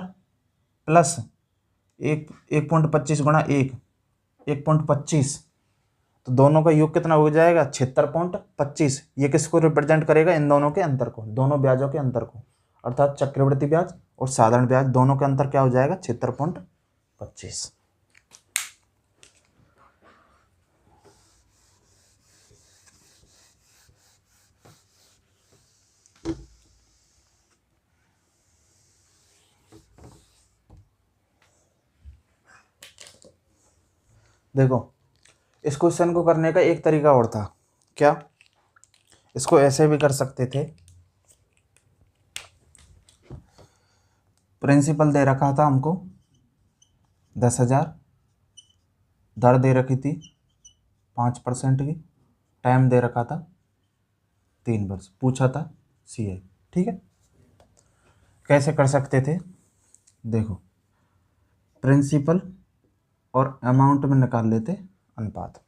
प्लस 1.25 गुणा 1 1.25, तो दोनों का योग कितना हो जाएगा 76.25। ये किसको रिप्रेजेंट करेगा, इन दोनों के अंतर को, दोनों ब्याजों के अंतर को। अर्थात चक्रवृद्धि ब्याज और साधारण ब्याज दोनों का अंतर क्या हो जाएगा, 76.25। देखो, इस क्वेश्चन को करने का एक तरीका और था, क्या, इसको ऐसे भी कर सकते थे, प्रिंसिपल दे रखा था हमको 10,000, दर दे रखी थी 5% की, टाइम दे रखा था 3 वर्ष, पूछा था CI। ठीक है, कैसे कर सकते थे, देखो प्रिंसिपल और अमाउंट में निकाल लेते अनुपात।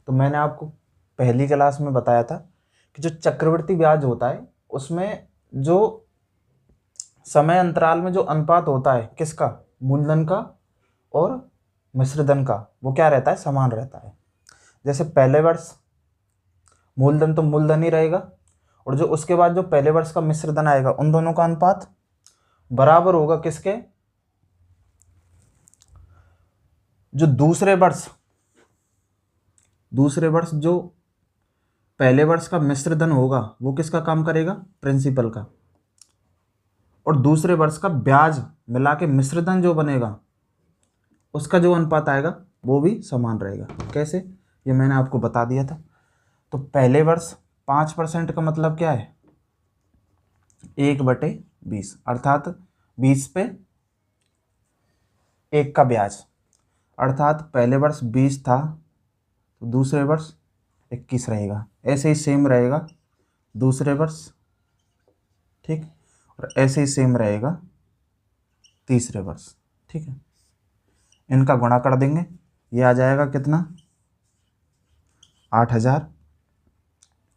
तो मैंने आपको पहली क्लास में बताया था कि जो चक्रवृद्धि ब्याज होता है उसमें जो समय अंतराल में जो अनुपात होता है किसका, मूलधन का और मिश्रधन का, वो क्या रहता है, समान रहता है। जैसे पहले वर्ष मूलधन तो मूलधन ही रहेगा, और जो उसके बाद जो पहले वर्ष का मिश्रधन आएगा उन दोनों का अनुपात बराबर होगा किसके, जो दूसरे वर्ष जो पहले वर्ष का मिश्रधन होगा वो किसका काम करेगा, प्रिंसिपल का, और दूसरे वर्ष का ब्याज मिला के मिश्रधन जो बनेगा उसका जो अनुपात आएगा वो भी समान रहेगा। कैसे, ये मैंने आपको बता दिया था। तो पहले वर्ष 5% का मतलब क्या है, 1/20, अर्थात 20 पे 1 का ब्याज, अर्थात पहले वर्ष 20 था तो दूसरे वर्ष 21 रहेगा। ऐसे ही सेम रहेगा दूसरे वर्ष, ठीक, और ऐसे ही सेम रहेगा तीसरे वर्ष। ठीक है, इनका गुणा कर देंगे, ये आ जाएगा कितना, 8,000,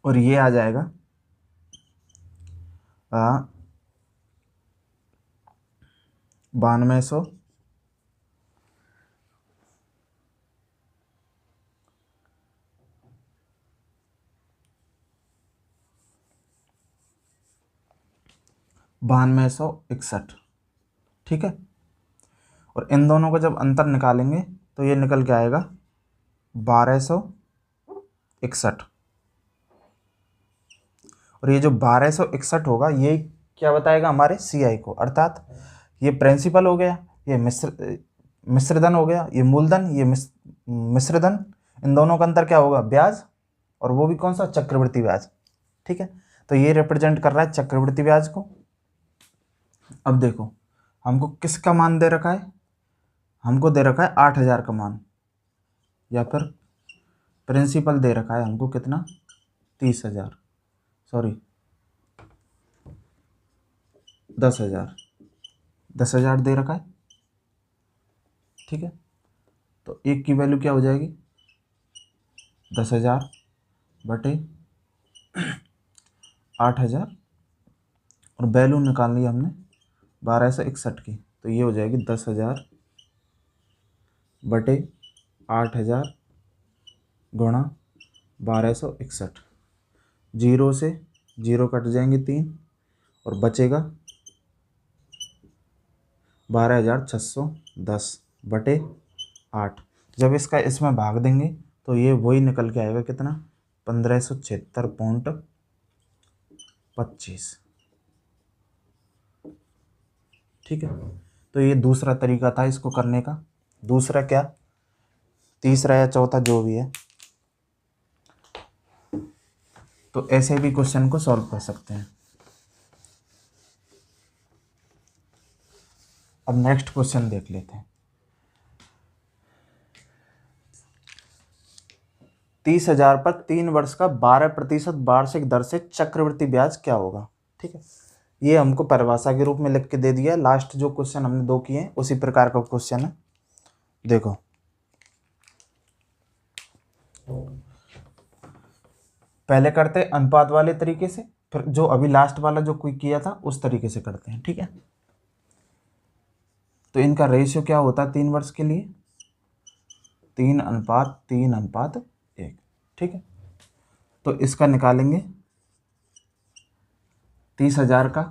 और ये आ जाएगा 9200, ठीक है, और इन दोनों का जब अंतर निकालेंगे तो ये निकल के आएगा 1261, और ये जो 1261 होगा ये क्या बताएगा हमारे CI को, अर्थात ये प्रिंसिपल हो गया, ये मिश्रधन हो गया, ये मूलधन, ये मिश्रधन, इन दोनों का अंतर क्या होगा, ब्याज, और वो भी कौन सा, चक्रवृद्धि ब्याज। ठीक है, तो ये रिप्रेजेंट कर रहा है चक्रवृद्धि ब्याज को। अब देखो हमको किसका मान दे रखा है, हमको दे रखा है 8,000 का मान, या फिर प्रिंसिपल दे रखा है हमको कितना, 30,000, सॉरी 10,000 दे रखा है। ठीक है, तो एक की वैल्यू क्या हो जाएगी, 10,000 बटे 8,000, और वैल्यू निकाल ली हमने 1261 की, तो ये हो जाएगी 10,000 बटे 8,000 गुणा 1261। 0 से 0 कट जाएंगे 3, और बचेगा 12,610 बटे 8। जब इसका इसमें भाग देंगे तो ये वही निकल के आएगा कितना, 1576.25। ठीक है, तो ये दूसरा तरीका था इसको करने का। दूसरा क्या, तीसरा या चौथा जो भी है, तो ऐसे भी क्वेश्चन को सॉल्व कर सकते हैं। अब नेक्स्ट क्वेश्चन देख लेते हैं। 30,000 पर 3 वर्ष का 12% वार्षिक दर से चक्रवृद्धि ब्याज क्या होगा। ठीक है, ये हमको परिभाषा के रूप में लिख के दे दिया है। लास्ट जो क्वेश्चन हमने 2 किए हैं उसी प्रकार का क्वेश्चन है। देखो पहले करते अनुपात वाले तरीके से, फिर जो अभी लास्ट वाला जो कोई किया था उस तरीके से करते हैं। ठीक है, तो इनका रेशियो क्या होता है 3 वर्ष के लिए, 3:3:1। ठीक है, तो इसका निकालेंगे 30,000 का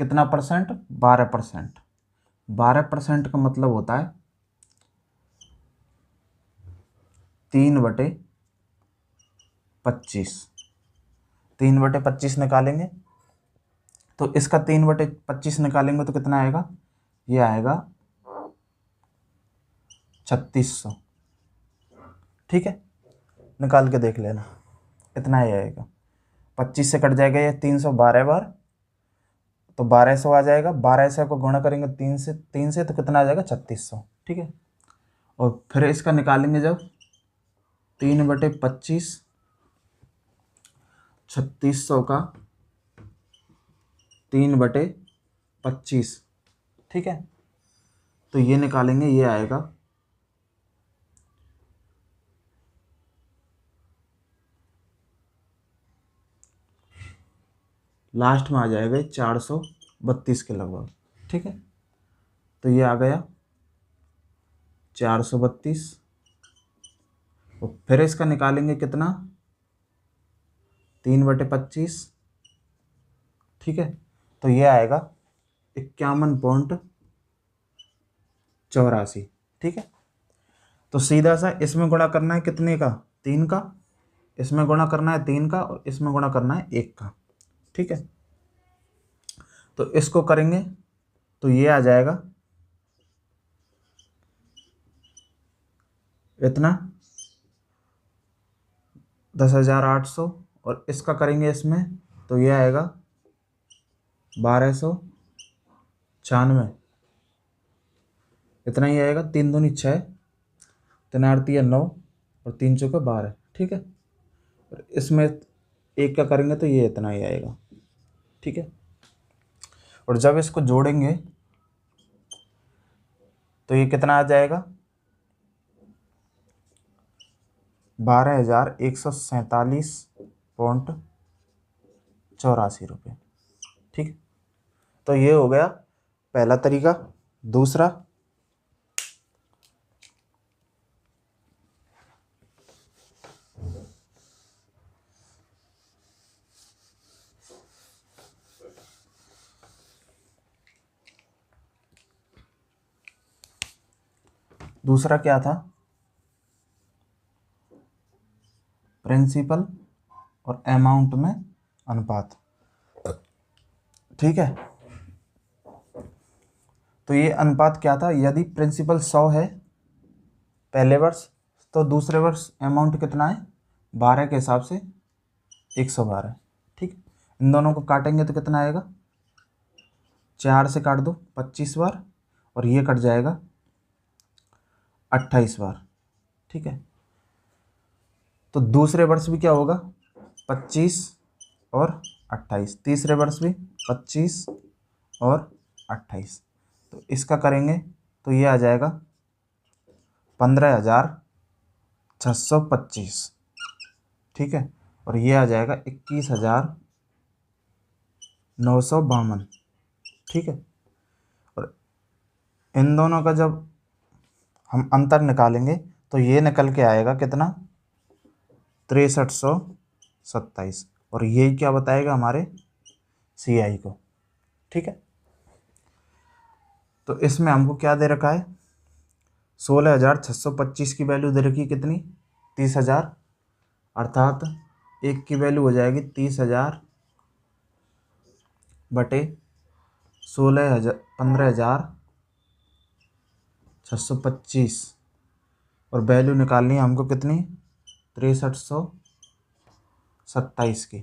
कितना परसेंट, 12%। 12% का मतलब होता है 3/25। 3/25 निकालेंगे तो इसका 3/25 निकालेंगे तो कितना आएगा, ये आएगा 3600। ठीक है, निकाल के देख लेना, इतना ही आएगा। 25 से कट जाएगा ये 312 बार, तो 1200 आ जाएगा। 1200 को गुणा करेंगे 3 से तो कितना आ जाएगा 3600। ठीक है, और फिर इसका निकालेंगे जब 3/25, 3600 का 3/25। ठीक है, तो ये निकालेंगे, ये आएगा लास्ट में आ जाएगा 432 के लगभग। ठीक है, तो ये आ गया 432, और फिर इसका निकालेंगे कितना 3/25। ठीक है, तो ये आएगा 51.84। ठीक है, तो सीधा सा इसमें गुणा करना है कितने का, 3 का, इसमें गुणा करना है 3 का, और इसमें गुणा करना है 1 का। ठीक है, तो इसको करेंगे तो ये आ जाएगा इतना 10,800, और इसका करेंगे इसमें तो ये आएगा 1296, इतना ही आएगा। 3 दूनी 6, 3 8 9, और 3 चौके 12। ठीक है, और इसमें 1 का करेंगे तो ये इतना ही आएगा। ठीक है, और जब इसको जोड़ेंगे तो ये कितना आ जाएगा 12,147.84 रुपये। ठीक है, तो ये हो गया पहला तरीका। दूसरा, दूसरा क्या था, प्रिंसिपल और अमाउंट में अनुपात। ठीक है, तो ये अनुपात क्या था, यदि प्रिंसिपल 100 है पहले वर्ष, तो दूसरे वर्ष अमाउंट कितना है 12 के हिसाब से 112। ठीक, इन दोनों को काटेंगे तो कितना आएगा, 4 से काट दो 25 बार, और ये कट जाएगा 28 बार। ठीक है, तो दूसरे वर्ष भी क्या होगा 25 और 28, तीसरे वर्ष भी 25 और 28, तो इसका करेंगे तो ये आ जाएगा 15,625। ठीक है, और ये आ जाएगा 21,952। ठीक है, और इन दोनों का जब हम अंतर निकालेंगे तो ये निकल के आएगा कितना 6327, और यही क्या बताएगा हमारे CI को। ठीक है, तो इसमें हमको क्या दे रखा है 16,625 की वैल्यू दे रखी कितनी 30,000, अर्थात 1 की वैल्यू हो जाएगी 30,000 बटे 15,625, और वैल्यू निकालनी है हमको कितनी 6327 की।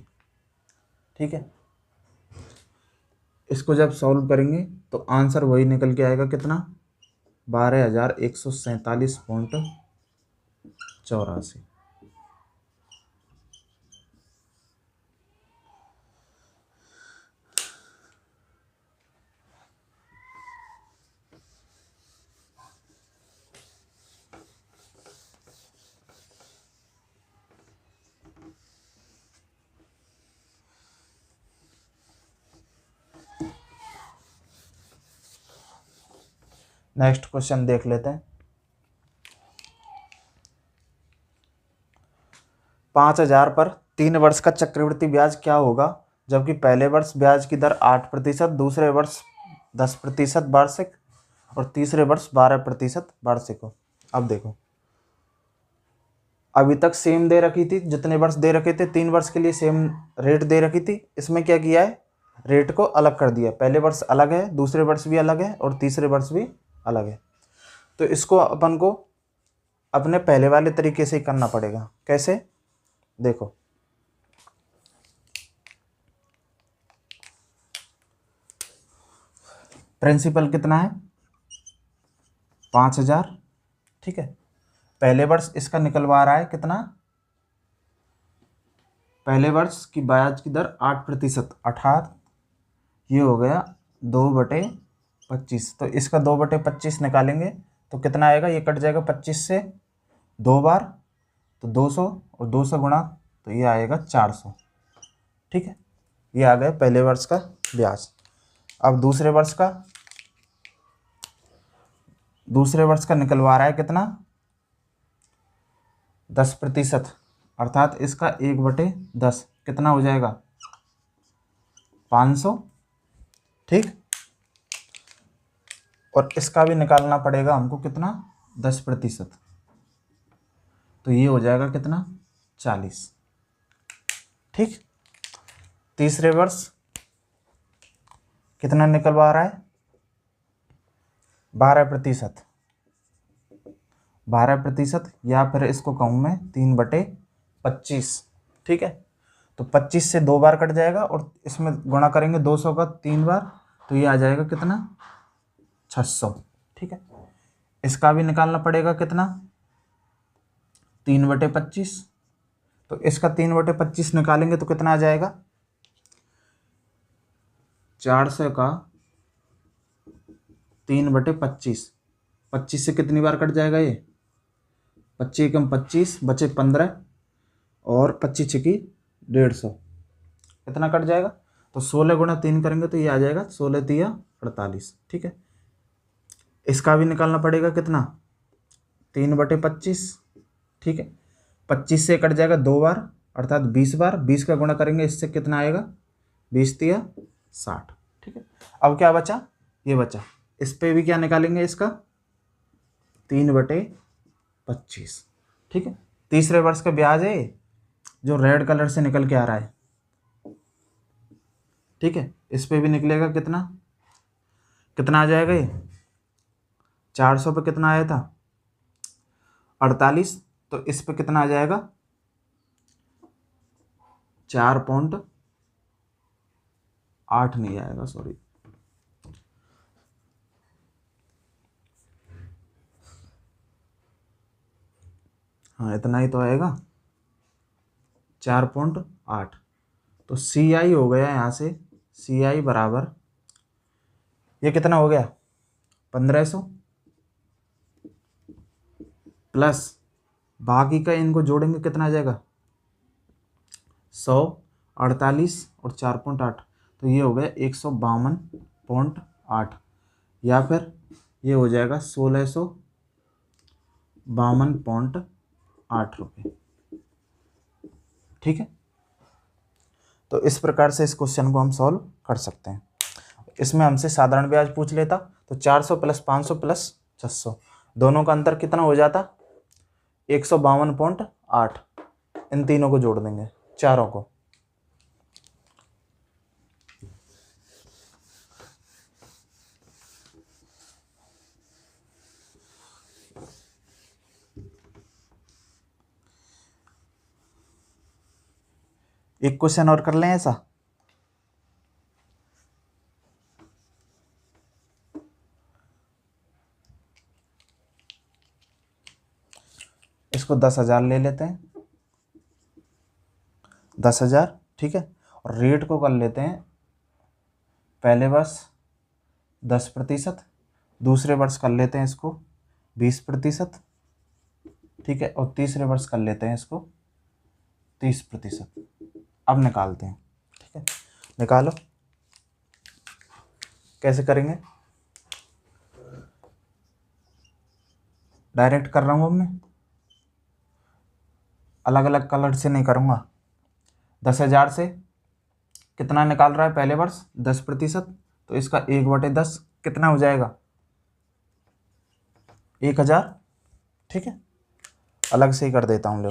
ठीक है, इसको जब सॉल्व करेंगे तो आंसर वही निकल के आएगा कितना 12,147.84। नेक्स्ट क्वेश्चन देख लेते हैं। 5,000 पर 3 वर्ष का चक्रवृद्धि ब्याज क्या होगा, जबकि पहले वर्ष ब्याज की दर 8%, दूसरे वर्ष 10% वार्षिक, और तीसरे वर्ष 12% वार्षिक हो। अब देखो, अभी तक सेम दे रखी थी, जितने वर्ष दे रखे थे 3 वर्ष के लिए सेम रेट दे रखी थी। इसमें क्या किया है, रेट को अलग कर दिया, पहले वर्ष अलग है, दूसरे वर्ष भी अलग है, और तीसरे वर्ष भी अलग है। तो इसको अपन को अपने पहले वाले तरीके से ही करना पड़ेगा। कैसे, देखो, प्रिंसिपल कितना है 5,000, ठीक है। पहले वर्ष इसका निकलवा रहा है कितना, पहले वर्ष की ब्याज की दर 8%, अर्थात ये हो गया 2/25। तो इसका 2/25 निकालेंगे तो कितना आएगा, ये कट जाएगा 25 से 2 बार तो 200 और 200 गुणा तो ये आएगा 400, ठीक है। ये आ गया पहले वर्ष का ब्याज। अब दूसरे वर्ष का निकलवा रहा है कितना 10%, अर्थात इसका 1/10 कितना हो जाएगा 500, ठीक। और इसका भी निकालना पड़ेगा हमको कितना 10%, तो ये हो जाएगा कितना 40, ठीक। तीसरे वर्ष कितना निकलवा रहा है 12%, 12% या फिर इसको कहूँ मैं 3/25, ठीक है। तो 25 से 2 बार कट जाएगा और इसमें गुणा करेंगे 200 का 3 बार तो ये आ जाएगा कितना 600, ठीक है। इसका भी निकालना पड़ेगा कितना 3/25, तो इसका 3/25 निकालेंगे तो कितना आ जाएगा 400 का 3/25, 25 से कितनी बार कट जाएगा ये 25 कम 25 बचे 15 और 25 छिकी 150, कितना कट जाएगा, तो 16 गुणा 3 करेंगे तो ये आ जाएगा 16 तिया 48, ठीक है। इसका भी निकालना पड़ेगा कितना 3/25, ठीक है। 25 से कट जाएगा 2 बार अर्थात 20 बार, 20 का गुणा करेंगे इससे कितना आएगा 20 तिया 60, ठीक है। अब क्या बचा, ये बचा, इस पे भी क्या निकालेंगे इसका 3/25, ठीक है। तीसरे वर्ष का ब्याज है जो रेड कलर से निकल के आ रहा है, ठीक है। इस पे भी निकलेगा कितना आ जाएगा ये 400 पे कितना आया था 48, तो इस पे कितना आ जाएगा 4.8 नहीं आएगा, सॉरी, हाँ इतना ही तो आएगा 4.8। तो CI हो गया यहाँ से, CI बराबर ये कितना हो गया 1500 प्लस बाकी का इनको जोड़ेंगे कितना आ जाएगा 100, 48 और 4.8, तो ये हो गया 152.8 या फिर ये हो जाएगा 1652.8 रुपये, ठीक है। तो इस प्रकार से इस क्वेश्चन को हम सॉल्व कर सकते हैं। इसमें हमसे साधारण ब्याज पूछ लेता तो 400 प्लस 500 प्लस 600 दोनों का अंतर कितना हो जाता 152.8, इन तीनों को जोड़ देंगे चारों को, एक क्वेश्चन और कर लें ऐसा। इसको 10,000 ले लेते हैं, 10,000, ठीक है। और रेट को कर लेते हैं पहले वर्ष 10%, दूसरे वर्ष कर लेते हैं इसको 20%, ठीक है। और तीसरे वर्ष कर लेते हैं इसको 30%। अब निकालते हैं, ठीक है। निकालो, कैसे करेंगे, डायरेक्ट कर रहा हूँ अब मैं, अलग अलग कलर से नहीं करूँगा। 10,000 से कितना निकाल रहा है पहले वर्ष 10%, तो इसका 1/10 कितना हो जाएगा 1,000, ठीक है। अलग से ही कर देता हूँ, लो।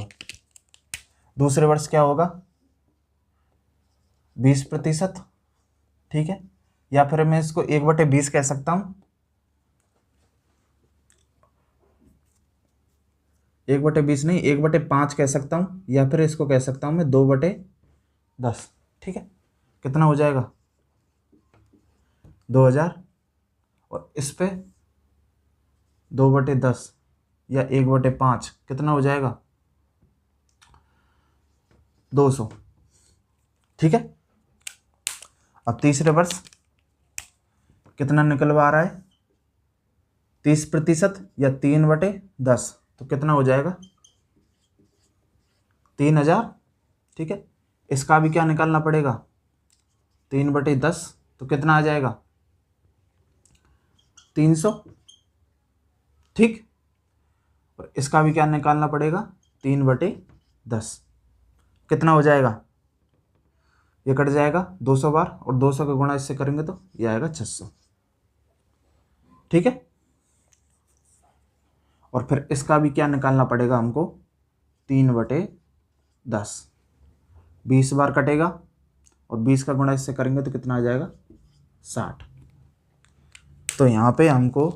दूसरे वर्ष क्या होगा 20%, ठीक है। या फिर मैं इसको 1/20 कह सकता हूँ, 1/20 नहीं 1/5 कह सकता हूँ, या फिर इसको कह सकता हूँ मैं 2/10, ठीक है। कितना हो जाएगा 2,000, और इस पे 2/10 या 1/5 कितना हो जाएगा 200। ठीक है। अब तीसरे वर्ष कितना निकलवा रहा है 30% या 3/10 तो कितना हो जाएगा 3000। ठीक है। इसका भी क्या निकालना पड़ेगा 3/10 तो कितना आ जाएगा 300। ठीक। और इसका भी क्या निकालना पड़ेगा 3/10 कितना हो जाएगा ये कट जाएगा 200 बार और 200 का गुणा इससे करेंगे तो ये आएगा 600। ठीक है। और फिर इसका भी क्या निकालना पड़ेगा हमको 3/10 20 बार कटेगा और 20 का गुणा इससे करेंगे तो कितना आ जाएगा 60। तो यहाँ पे हमको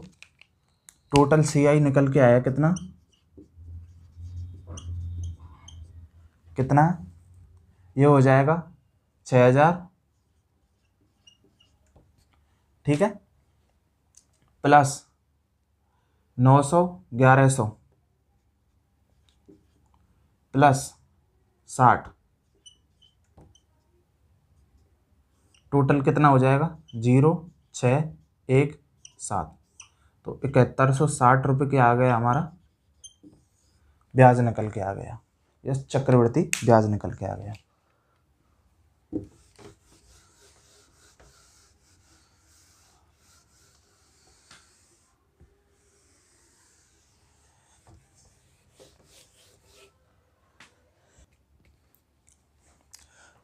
टोटल CI निकल के आया कितना कितना ये हो जाएगा 6000। ठीक है। प्लस 900 1100 प्लस 60 टोटल कितना हो जाएगा 0617। तो 7160 के आ गया हमारा ब्याज निकल के आ गया। यस चक्रवृद्धि ब्याज निकल के आ गया।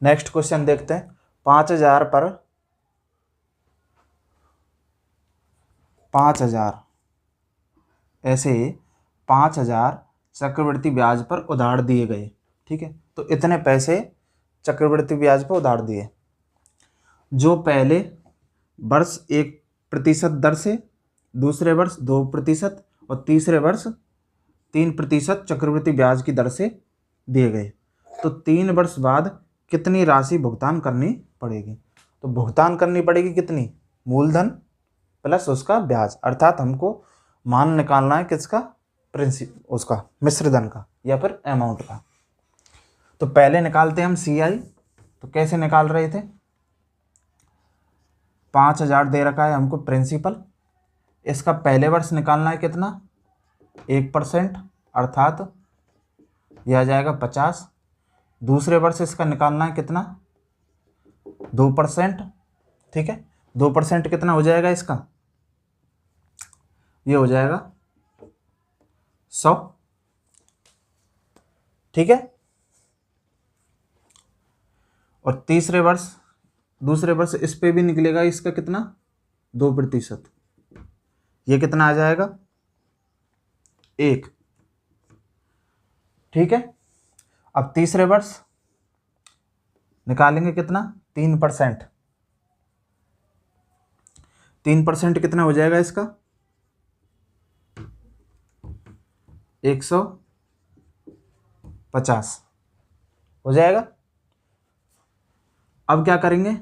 नेक्स्ट क्वेश्चन देखते हैं 5000 पर 5000 ऐसे 5000 चक्रवृद्धि ब्याज पर उधार दिए गए। ठीक है। तो इतने पैसे चक्रवृद्धि ब्याज पर उधार दिए जो पहले वर्ष 1% दर से दूसरे वर्ष 2% और तीसरे वर्ष 3% चक्रवृद्धि ब्याज की दर से दिए गए। तो 3 वर्ष बाद कितनी राशि भुगतान करनी पड़ेगी। तो भुगतान करनी पड़ेगी कितनी मूलधन प्लस उसका ब्याज अर्थात हमको मान निकालना है किसका उसका मिश्रधन का या फिर अमाउंट का। तो पहले निकालते हैं हम CI। तो कैसे निकाल रहे थे 5000 दे रखा है हमको प्रिंसिपल। इसका पहले वर्ष निकालना है कितना 1% अर्थात यह आ जाएगा 50। दूसरे वर्ष इसका निकालना है कितना 2%। ठीक है। 2% कितना हो जाएगा इसका ये हो जाएगा 100। ठीक है। और तीसरे वर्ष दूसरे वर्ष इस पे भी निकलेगा इसका कितना 2%। ये कितना आ जाएगा 1। ठीक है। अब तीसरे वर्ष निकालेंगे कितना 3%। 3% कितना हो जाएगा इसका 150 हो जाएगा। अब क्या करेंगे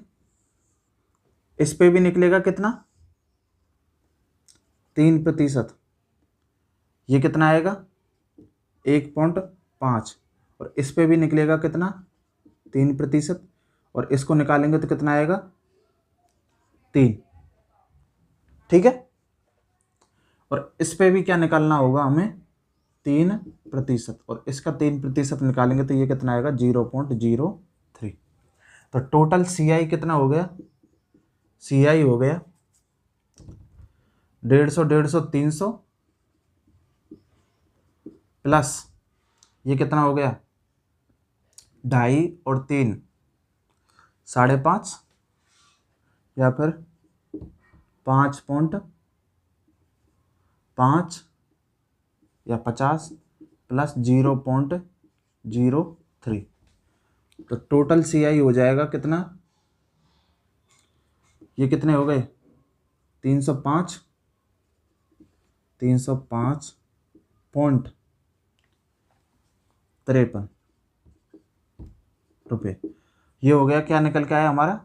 इस पे भी निकलेगा कितना 3%। ये कितना आएगा 1.5 और इस पे भी निकलेगा कितना 3% और इसको निकालेंगे तो कितना आएगा 3। ठीक है। और इस पे भी क्या निकालना होगा हमें 3% और इसका 3% निकालेंगे तो ये कितना आएगा 0.03। तो टोटल CI कितना हो गया CI हो गया 150 300 प्लस ये कितना हो गया 2.5 और 3 5.5 या फिर 5.5 या 50 प्लस 0.03। तो टोटल CI हो जाएगा कितना ये कितने हो गए 305 305.53 रुपये। ये हो गया क्या निकल के आया हमारा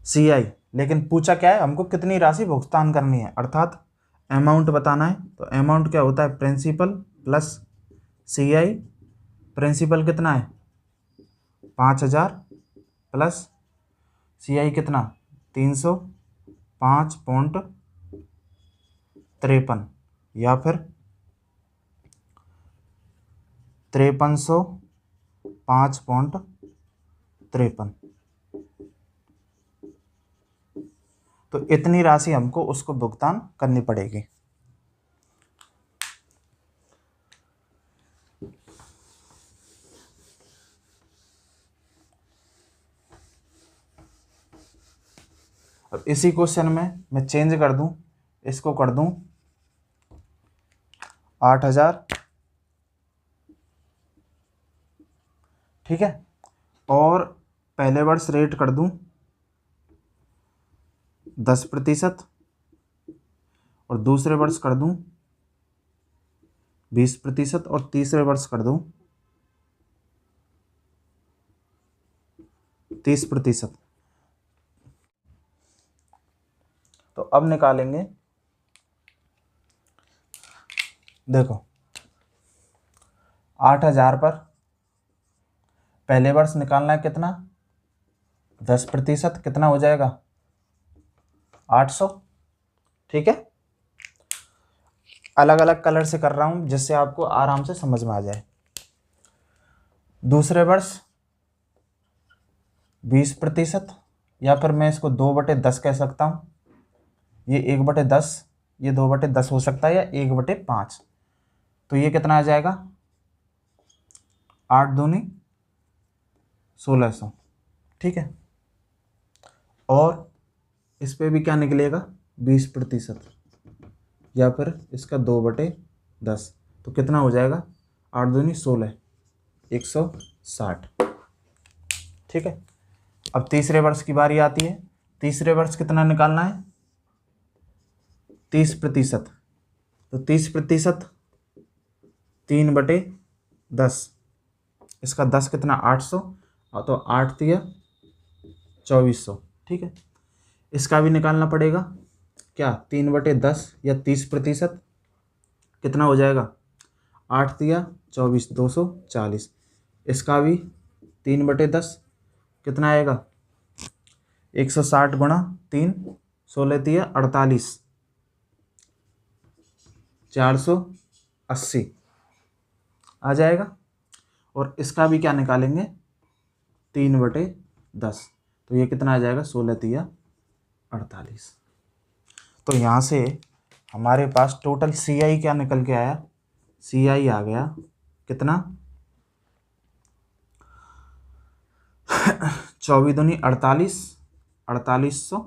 CI। लेकिन पूछा क्या है, हमको कितनी राशि भुगतान करनी है, अर्थात अमाउंट बताना है। तो अमाउंट क्या होता है, प्रिंसिपल प्लस CI। प्रिंसिपल कितना है 5,000 प्लस CI कितना 305.53 या फिर 5305.53। तो इतनी राशि हमको उसको भुगतान करनी पड़ेगी। अब इसी क्वेश्चन में मैं चेंज कर दूं, इसको कर दूं 8,000, ठीक है, और पहले वर्ष रेट कर दूं 10% और दूसरे वर्ष कर दूं 20% और तीसरे वर्ष कर दूं 30%। तो अब निकालेंगे, देखो 8,000 पर पहले वर्ष निकालना है कितना 10%, कितना हो जाएगा 800, ठीक है। अलग अलग कलर से कर रहा हूं जिससे आपको आराम से समझ में आ जाए। दूसरे वर्ष 20%, या फिर मैं इसको 2/10 कह सकता हूं, ये 1/10, ये 2/10 हो सकता है, या 1/5। तो ये कितना आ जाएगा 8 दूनी 1600, ठीक है। और इस पे भी क्या निकलेगा 20%, या फिर इसका 2/10, तो कितना हो जाएगा 8 दूनी 16, 160, ठीक है। अब तीसरे वर्ष की बारी आती है। तीसरे वर्ष कितना निकालना है 30%। तो 30% 3/10, इसका 10 कितना 800, और तो 8 दिया 2400, ठीक है। इसका भी निकालना पड़ेगा क्या 3/10 या 30%, कितना हो जाएगा 8 दिया 24, 240। इसका भी 3/10 कितना आएगा 160 गुणा 3, 16 दिया 48, 480 आ जाएगा। और इसका भी क्या निकालेंगे 3/10, तो ये कितना आ जाएगा 16 दिया 48। तो यहाँ से हमारे पास टोटल CI क्या निकल के आया, CI आ गया कितना 24 दूनी 48, 4800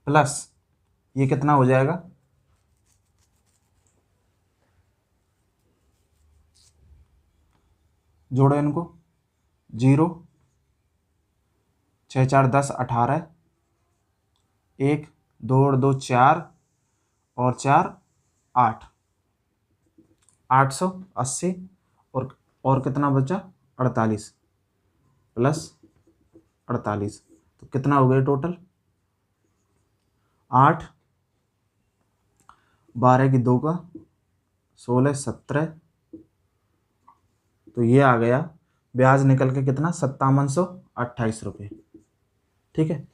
प्लस ये कितना हो जाएगा जोड़ो इनको 0, 6 4 10 18, 1 2 और 2 4 और 4 8, 880, और कितना बचा 48 प्लस 48, तो कितना हो गया टोटल 8 12 की 2 का 16 17, तो ये आ गया ब्याज निकल के कितना 5728 रुपये, ठीक है।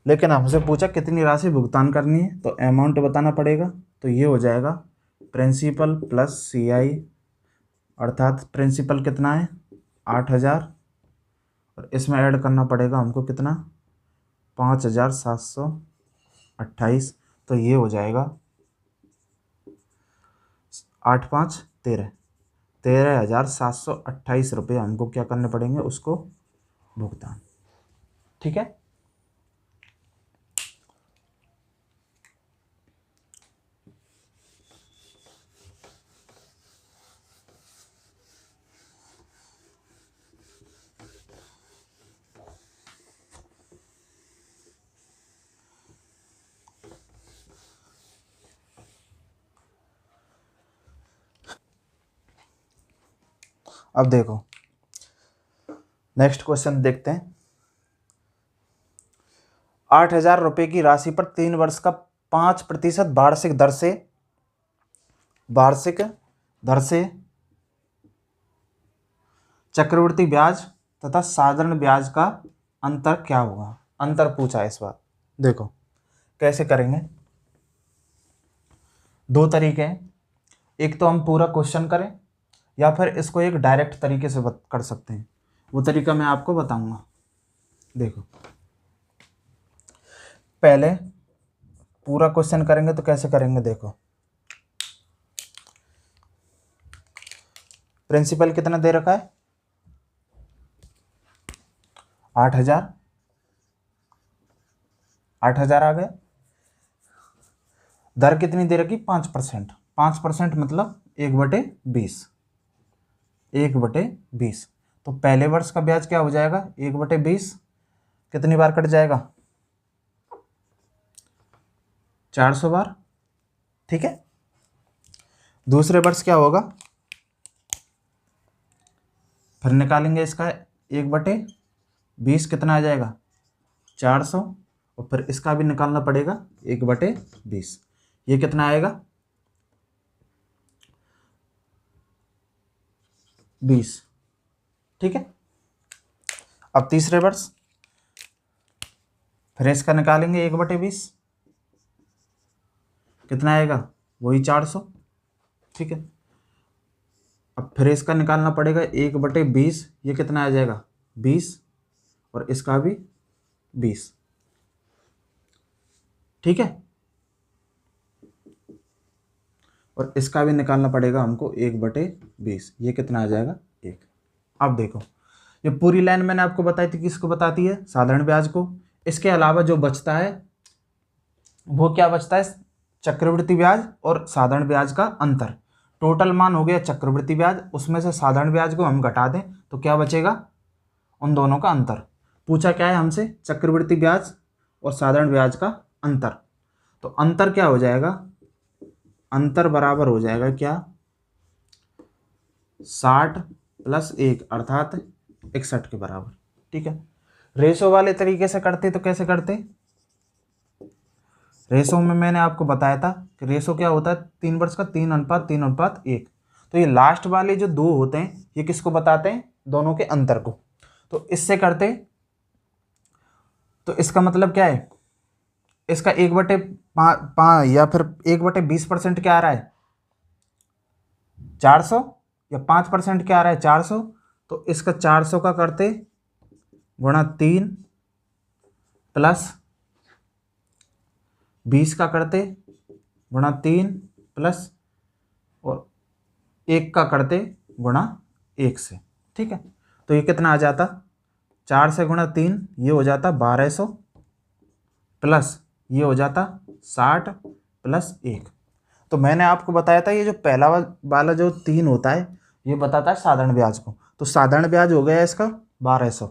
लेकिन हमसे पूछा कितनी राशि भुगतान करनी है, तो अमाउंट बताना पड़ेगा। तो ये हो जाएगा प्रिंसिपल प्लस CI, अर्थात प्रिंसिपल कितना है 8,000, और इसमें ऐड करना पड़ेगा हमको कितना 5,728। तो ये हो जाएगा 8 5 13, 13,728 रुपये हमको क्या करने पड़ेंगे उसको भुगतान, ठीक है। अब देखो नेक्स्ट क्वेश्चन देखते हैं। 8,000 रुपये की राशि पर 3 वर्ष का 5% वार्षिक दर से चक्रवृद्धि ब्याज तथा साधारण ब्याज का अंतर क्या होगा? अंतर पूछा है इस बार। देखो कैसे करेंगे, दो तरीके हैं, एक तो हम पूरा क्वेश्चन करें या फिर इसको एक डायरेक्ट तरीके से कर सकते हैं, वो तरीका मैं आपको बताऊंगा। देखो पहले पूरा क्वेश्चन करेंगे तो कैसे करेंगे, देखो प्रिंसिपल कितना दे रखा है 8,000 आ गया, दर कितनी दे रखी 5%, 5% मतलब 1/20, 1/20। तो पहले वर्ष का ब्याज क्या हो जाएगा 1/20, कितनी बार कट जाएगा 400 बार, ठीक है। दूसरे वर्ष क्या होगा, फिर निकालेंगे इसका 1/20 कितना आ जाएगा 400, और फिर इसका भी निकालना पड़ेगा 1/20, ये कितना आएगा 20, ठीक है। अब तीसरे वर्ष फिर इसका निकालेंगे 1/20, कितना आएगा वही 400, ठीक है। अब फिर इसका निकालना पड़ेगा 1/20, ये कितना आ जाएगा 20, और इसका भी 20, ठीक है। और इसका भी निकालना पड़ेगा हमको 1/20, ये कितना आ जाएगा 1। अब देखो ये पूरी लाइन मैंने आपको बताई थी, किसको बताती है साधारण ब्याज को। इसके अलावा जो बचता है वो क्या बचता है, चक्रवृद्धि ब्याज और साधारण ब्याज का अंतर। टोटल मान हो गया चक्रवृद्धि ब्याज, उसमें से साधारण ब्याज को हम घटा दें तो क्या बचेगा, उन दोनों का अंतर। पूछा क्या है हमसे, चक्रवृद्धि ब्याज और साधारण ब्याज का अंतर। तो अंतर क्या हो जाएगा, अंतर बराबर हो जाएगा क्या 60 + 1 अर्थात 61 के बराबर, ठीक है। रेशो वाले तरीके से करते तो कैसे करते, रेशो में मैंने आपको बताया था कि रेशो क्या होता है 3 वर्ष का 3:3:1। तो ये लास्ट वाले जो दो होते हैं ये किसको बताते हैं, दोनों के अंतर को। तो इससे करते तो इसका मतलब क्या है, इसका 1/5 या फिर 1/20% क्या आ रहा है 400, या 5% क्या आ रहा है 400। तो इसका 400 का करते गुणा 3 + 20 का करते गुणा 3 + और 1 का करते गुणा 1 से, ठीक है। तो ये कितना आ जाता 4 से गुणा 3 ये हो जाता 1200, प्लस ये हो जाता 60 + 1। तो मैंने आपको बताया था ये जो पहला वाला जो 3 होता है ये बताता है साधारण ब्याज को। तो साधारण ब्याज हो गया इसका 1200,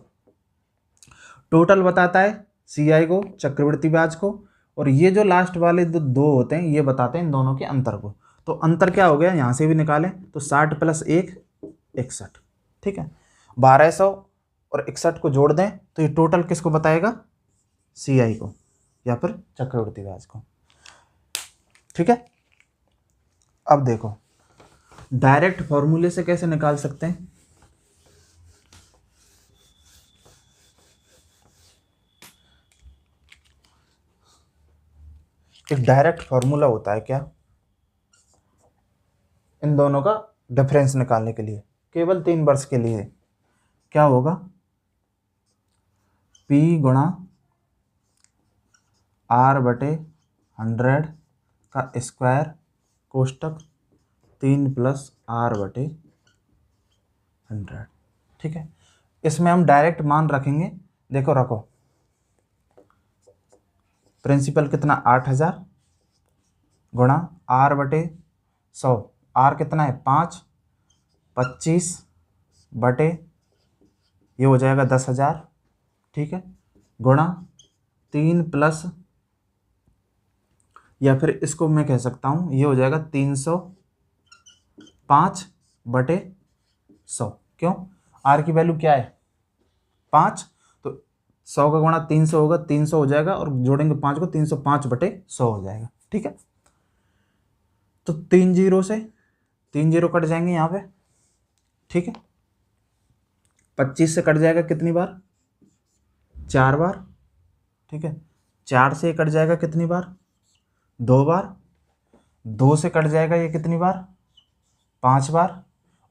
टोटल बताता है CI को चक्रवृद्धि ब्याज को, और ये जो लास्ट वाले दो होते हैं ये बताते हैं इन दोनों के अंतर को। तो अंतर क्या हो गया, यहाँ से भी निकालें तो 60 + 1 61, ठीक है। 1200 और 61 को जोड़ दें तो ये टोटल किसको बताएगा, CI को या फिर चक्रवृद्धि ब्याज को, ठीक है। अब देखो डायरेक्ट फॉर्मूले से कैसे निकाल सकते हैं, एक डायरेक्ट फॉर्मूला होता है क्या इन दोनों का डिफरेंस निकालने के लिए, केवल 3 वर्ष के लिए। क्या होगा P × R/100 का स्क्वायर कोष्टक 3 + R/100, ठीक है। इसमें हम डायरेक्ट मान रखेंगे, देखो रखो प्रिंसिपल कितना 8,000 गुणा R/100, R कितना है 5, 25 बटे ये हो जाएगा 10,000, ठीक है, गुणा 3 + या फिर इसको मैं कह सकता हूँ ये हो जाएगा 305/100। क्यों, R की वैल्यू क्या है 5, तो 100 का गुणा 300 होगा, 300 हो जाएगा, और जोड़ेंगे 5 को, 305/100 हो जाएगा। ठीक है, तो 3 जीरो से 3 जीरो कट जाएंगे यहाँ पे। ठीक है, 25 से कट जाएगा कितनी बार? 4 बार। ठीक है, 4 से कट जाएगा कितनी बार? 2 बार। 2 से कट जाएगा ये कितनी बार? 5 बार।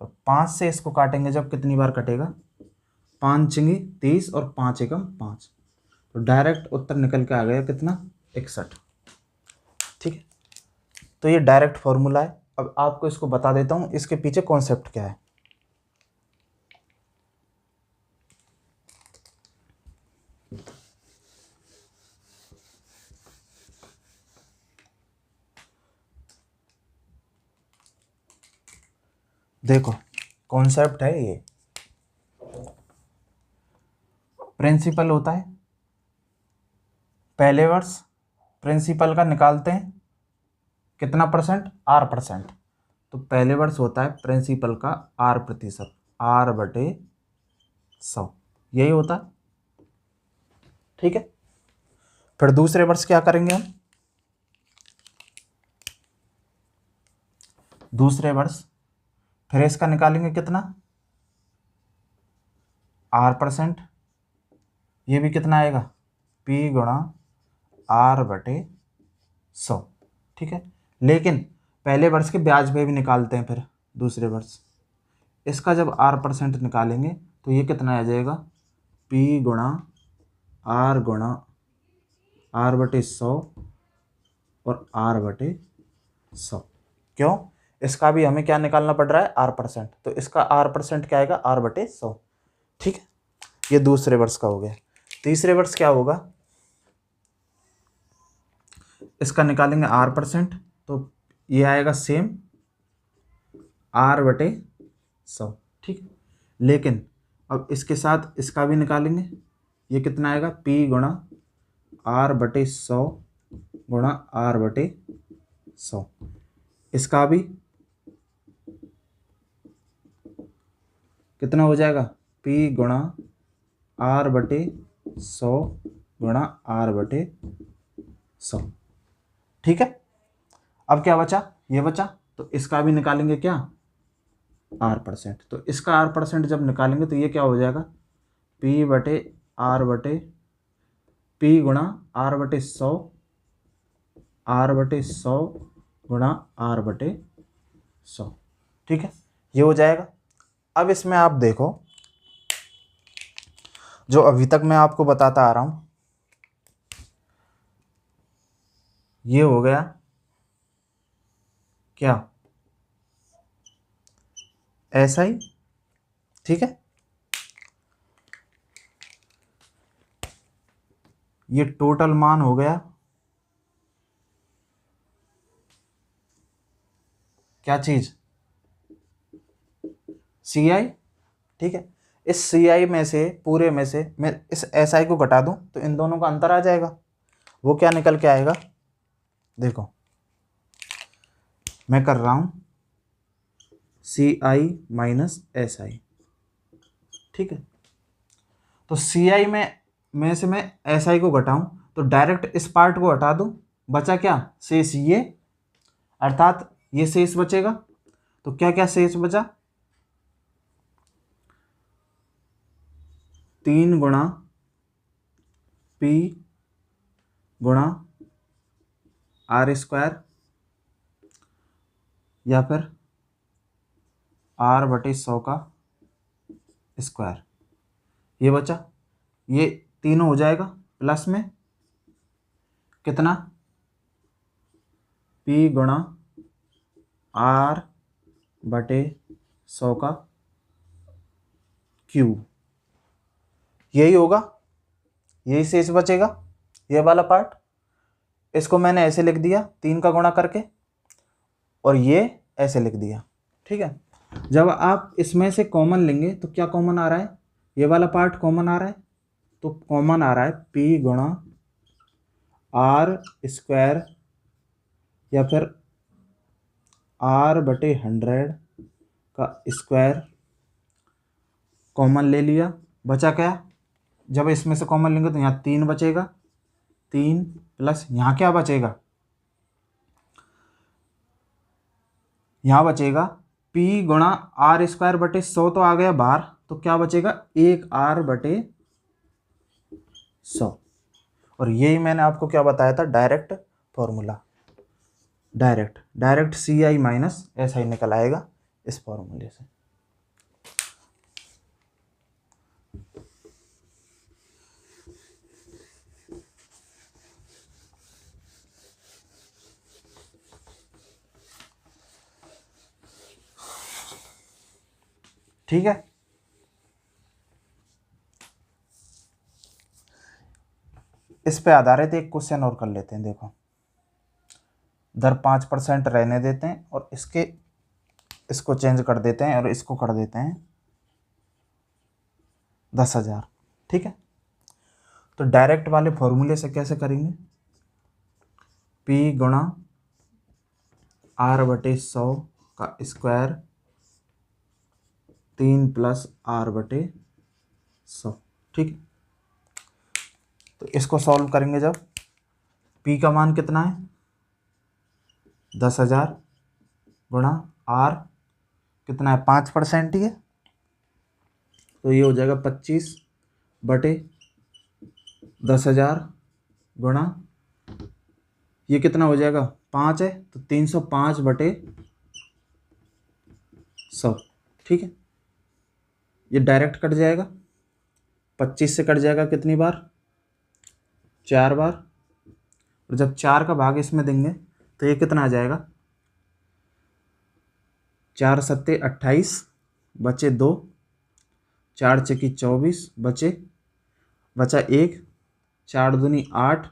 और 5 से इसको काटेंगे जब, कितनी बार कटेगा? 5 चिंगी 30 और 5 एकम 5। तो डायरेक्ट उत्तर निकल के आ गया कितना? 61। ठीक है, तो ये डायरेक्ट फॉर्मूला है। अब आपको इसको बता देता हूँ इसके पीछे कॉन्सेप्ट क्या है। देखो, कॉन्सेप्ट है ये, प्रिंसिपल होता है पहले वर्ष, प्रिंसिपल का निकालते हैं कितना परसेंट? R%। तो पहले वर्ष होता है प्रिंसिपल का R%, R/100, यही होता है। ठीक है, फिर दूसरे वर्ष क्या करेंगे हम? दूसरे वर्ष फिर इसका निकालेंगे कितना? R%, ये भी कितना आएगा? P गुणा R/100। ठीक है, लेकिन पहले वर्ष के ब्याज पे भी निकालते हैं फिर दूसरे वर्ष। इसका जब R% निकालेंगे तो ये कितना आ जाएगा? P गुणा R/100 और R/100। क्यों? इसका भी हमें क्या निकालना पड़ रहा है? R%। तो इसका R% क्या आएगा? R/100। ठीक है, ये दूसरे वर्ष का हो गया। तीसरे वर्ष क्या होगा? इसका निकालेंगे R%, तो ये आएगा सेम R/100। ठीक, लेकिन अब इसके साथ इसका भी निकालेंगे। ये कितना आएगा? P गुणा R/100 गुणा R/100। इसका भी कितना हो जाएगा? P गुणा R/100 गुणा R/100। ठीक है, अब क्या बचा? ये बचा, तो इसका भी निकालेंगे क्या? R%। तो इसका R% जब निकालेंगे तो ये क्या हो जाएगा? P गुणा R/100 गुणा R/100। ठीक है, ये हो जाएगा। अब इसमें आप देखो, जो अभी तक मैं आपको बताता आ रहा हूं, ये हो गया क्या? SI। ठीक है, ये टोटल मान हो गया क्या चीज? CI। ठीक है, इस CI में से, पूरे में से मैं इस SI को घटा दूं तो इन दोनों का अंतर आ जाएगा। वो क्या निकल के आएगा? देखो, मैं कर रहा हूं CI माइनस SI। ठीक है, तो CI में से मैं SI को घटाऊं तो डायरेक्ट इस पार्ट को हटा दूं, बचा क्या? शेष ये, अर्थात ये शेष बचेगा। तो क्या क्या शेष बचा? 3 गुणा P गुणा R² या फिर R/100 का स्क्वायर, ये बचा। ये तीनों हो जाएगा प्लस में कितना? P गुणा R/100 का क्यूब, यही होगा, यही शेष बचेगा, ये वाला पार्ट। इसको मैंने ऐसे लिख दिया 3 का गुणा करके, और ये ऐसे लिख दिया। ठीक है, जब आप इसमें से कॉमन लेंगे तो क्या कॉमन आ रहा है? ये वाला पार्ट कॉमन आ रहा है, तो कॉमन आ रहा है P गुणा R² या फिर R/100 का स्क्वायर कॉमन ले लिया। बचा क्या? जब इसमें से कॉमन लेंगे तो यहाँ 3 बचेगा, 3 प्लस यहाँ क्या बचेगा, यहाँ बचेगा p गुणा आर स्क्वायर बटे 100 तो आ गया बाहर, तो क्या बचेगा 1r बटे 100। और यही मैंने आपको क्या बताया था, डायरेक्ट फॉर्मूला, डायरेक्ट सी आई माइनस एस आई निकल आएगा इस फॉर्मूले से। ठीक है, इस पे आधारित एक क्वेश्चन और कर लेते हैं। देखो, दर 5% रहने देते हैं और इसको चेंज कर देते हैं और इसको कर देते हैं 10,000। ठीक है, तो डायरेक्ट वाले फॉर्मूले से कैसे करेंगे, p गुणा r बटे 100 का स्क्वायर 3 प्लस r बटे 100। ठीक, तो इसको सॉल्व करेंगे जब p का मान कितना है 10,000 गुणा r कितना है 5% ही है, तो ये हो जाएगा 25 बटे 10,000 गुणा ये कितना हो जाएगा 5 है तो 305 बटे 100। ठीक है, ये डायरेक्ट कट जाएगा, 25 से कट जाएगा कितनी बार, 4 बार, और जब 4 का भाग इसमें देंगे तो ये कितना आ जाएगा 4 सत्ते 28 बचे 2, 4 चौकी 24 बचा 1, 4 दूनी 8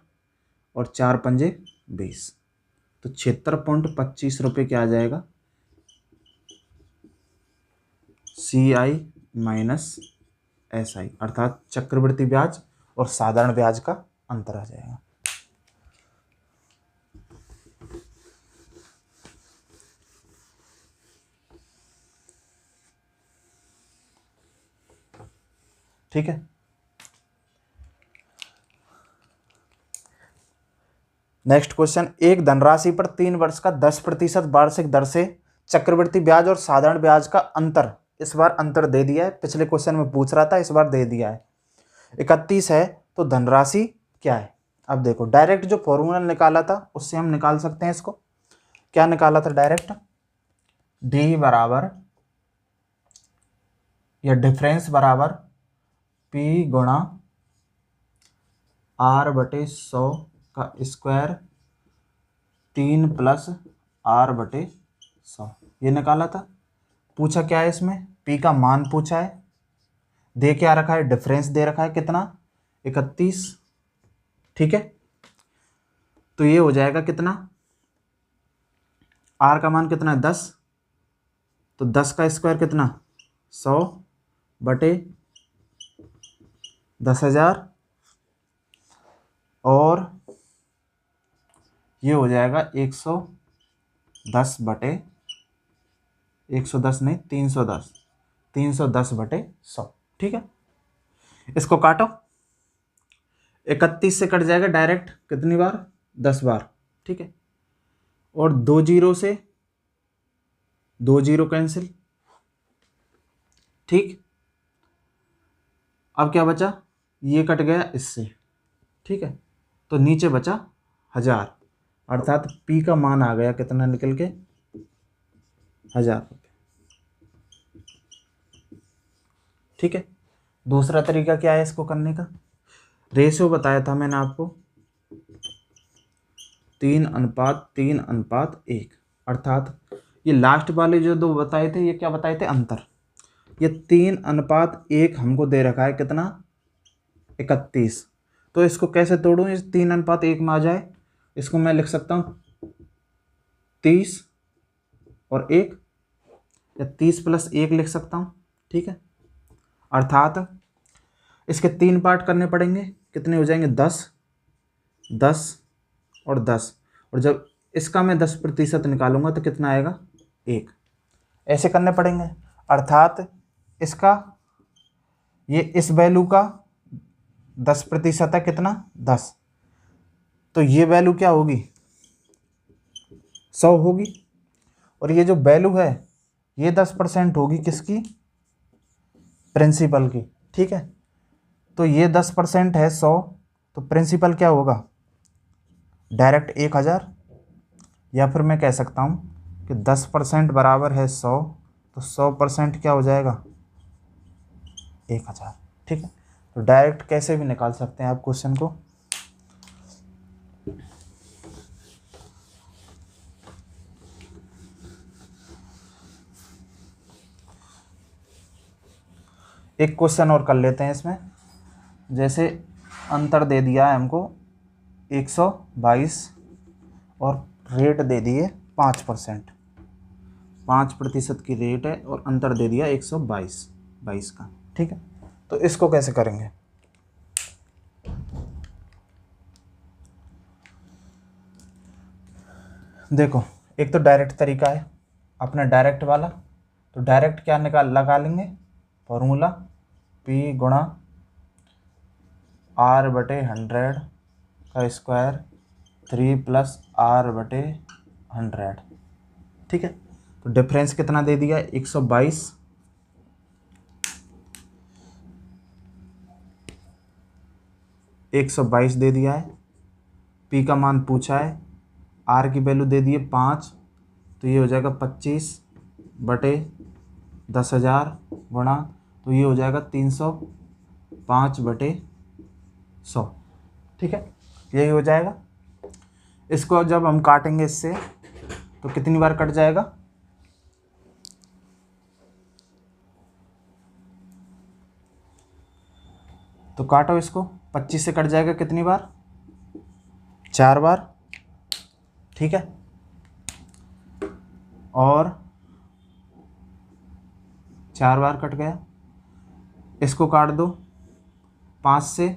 और 4 पंजे 20, तो 76.25 रुपये क्या आ जाएगा CI माइनस SI, अर्थात चक्रवृद्धि ब्याज और साधारण ब्याज का अंतर आ जाएगा। ठीक है, नेक्स्ट क्वेश्चन, एक धनराशि पर 3 वर्ष का 10% वार्षिक दर से चक्रवृद्धि ब्याज और साधारण ब्याज का अंतर, इस बार अंतर दे दिया है, पिछले क्वेश्चन में पूछ रहा था, इस बार दे दिया है 31 है, तो धनराशि क्या है। अब देखो, डायरेक्ट जो फॉर्मूला निकाला था उससे हम निकाल सकते हैं इसको। क्या निकाला था डायरेक्ट, डी बराबर या डिफरेंस बराबर p गुणा r बटे 100 का स्क्वायर 3 प्लस r बटे 100, ये निकाला था। पूछा क्या है इसमें, p का मान पूछा है, दे क्या रखा है, डिफरेंस दे रखा है कितना 31। ठीक है, तो ये हो जाएगा कितना, r का मान कितना है 10, तो 10 का स्क्वायर कितना 100 बटे 10,000 और ये हो जाएगा 110 बटे 110 नहीं 310 बटे 100। ठीक है, इसको काटो, 31 से कट जाएगा डायरेक्ट कितनी बार 10 बार। ठीक है, और 2 जीरो से 2 जीरो कैंसिल। ठीक, अब क्या बचा, ये कट गया इससे। ठीक है, तो नीचे बचा 1000, अर्थात p का मान आ गया कितना निकल के 1000 रुपये। ठीक है, दूसरा तरीका क्या है इसको करने का, रेशियो बताया था मैंने आपको 3:3:1, अर्थात ये लास्ट वाले जो 2 बताए थे, ये क्या बताए थे अंतर, ये 3:1 हमको दे रखा है कितना 31, तो इसको कैसे तोड़ूं, इस 3:1 में आ जाए, इसको मैं लिख सकता हूँ 30 और 1 या 30 प्लस 1 लिख सकता हूँ। ठीक है, अर्थात इसके 3 पार्ट करने पड़ेंगे, कितने हो जाएंगे 10 10 और 10, और जब इसका मैं 10% निकालूंगा तो कितना आएगा 1, ऐसे करने पड़ेंगे। अर्थात इसका ये इस वैल्यू का 10% है कितना 10, तो ये वैल्यू क्या होगी 100 होगी। और ये जो वैल्यू है ये 10% होगी किसकी, प्रिंसिपल की। ठीक है, तो ये 10% है 100, तो प्रिंसिपल क्या होगा डायरेक्ट 1000, या फिर मैं कह सकता हूँ कि 10% बराबर है 100, तो 100% क्या हो जाएगा 1000। ठीक है, तो डायरेक्ट कैसे भी निकाल सकते हैं आप क्वेश्चन को। एक क्वेश्चन और कर लेते हैं इसमें। जैसे अंतर दे दिया है हमको 122 और रेट दे दिए 5%, 5% की रेट है और अंतर दे दिया 122 का। ठीक है, तो इसको कैसे करेंगे। देखो, एक तो डायरेक्ट तरीका है अपना डायरेक्ट वाला, तो डायरेक्ट क्या लगा लेंगे फॉर्मूला P गुणा R/100 का स्क्वायर 3 + R/100। ठीक है, तो डिफरेंस कितना दे दिया 122, दे दिया है। P का मान पूछा है, R की वैल्यू दे दिए 5, तो ये हो जाएगा 25/10,000 गुणा, तो ये हो जाएगा 305/100। ठीक है, यही हो जाएगा। इसको जब हम काटेंगे इससे तो कितनी बार कट जाएगा, तो काटो इसको, 25 से कट जाएगा कितनी बार 4 बार। ठीक है, और 4 बार कट गया। इसको काट दो 5 से,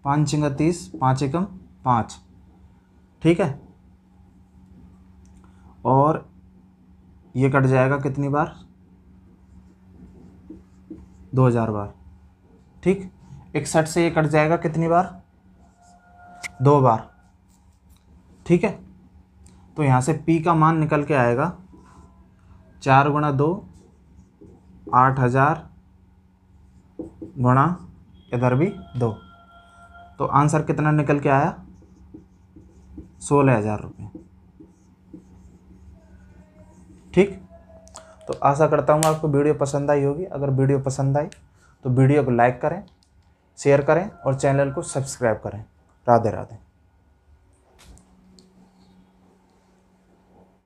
5 × 30, 5 × 5। ठीक है, और ये कट जाएगा कितनी बार 2000 बार। ठीक, 61 से ये कट जाएगा कितनी बार 2 बार। ठीक है, तो यहाँ से P का मान निकल के आएगा 4 × 2 8000 गुणा इधर भी 2, तो आंसर कितना निकल के आया 16,000 रुपये। ठीक, तो आशा करता हूँ आपको वीडियो पसंद आई होगी। अगर वीडियो पसंद आई तो वीडियो को लाइक करें, शेयर करें और चैनल को सब्सक्राइब करें। राधे राधे।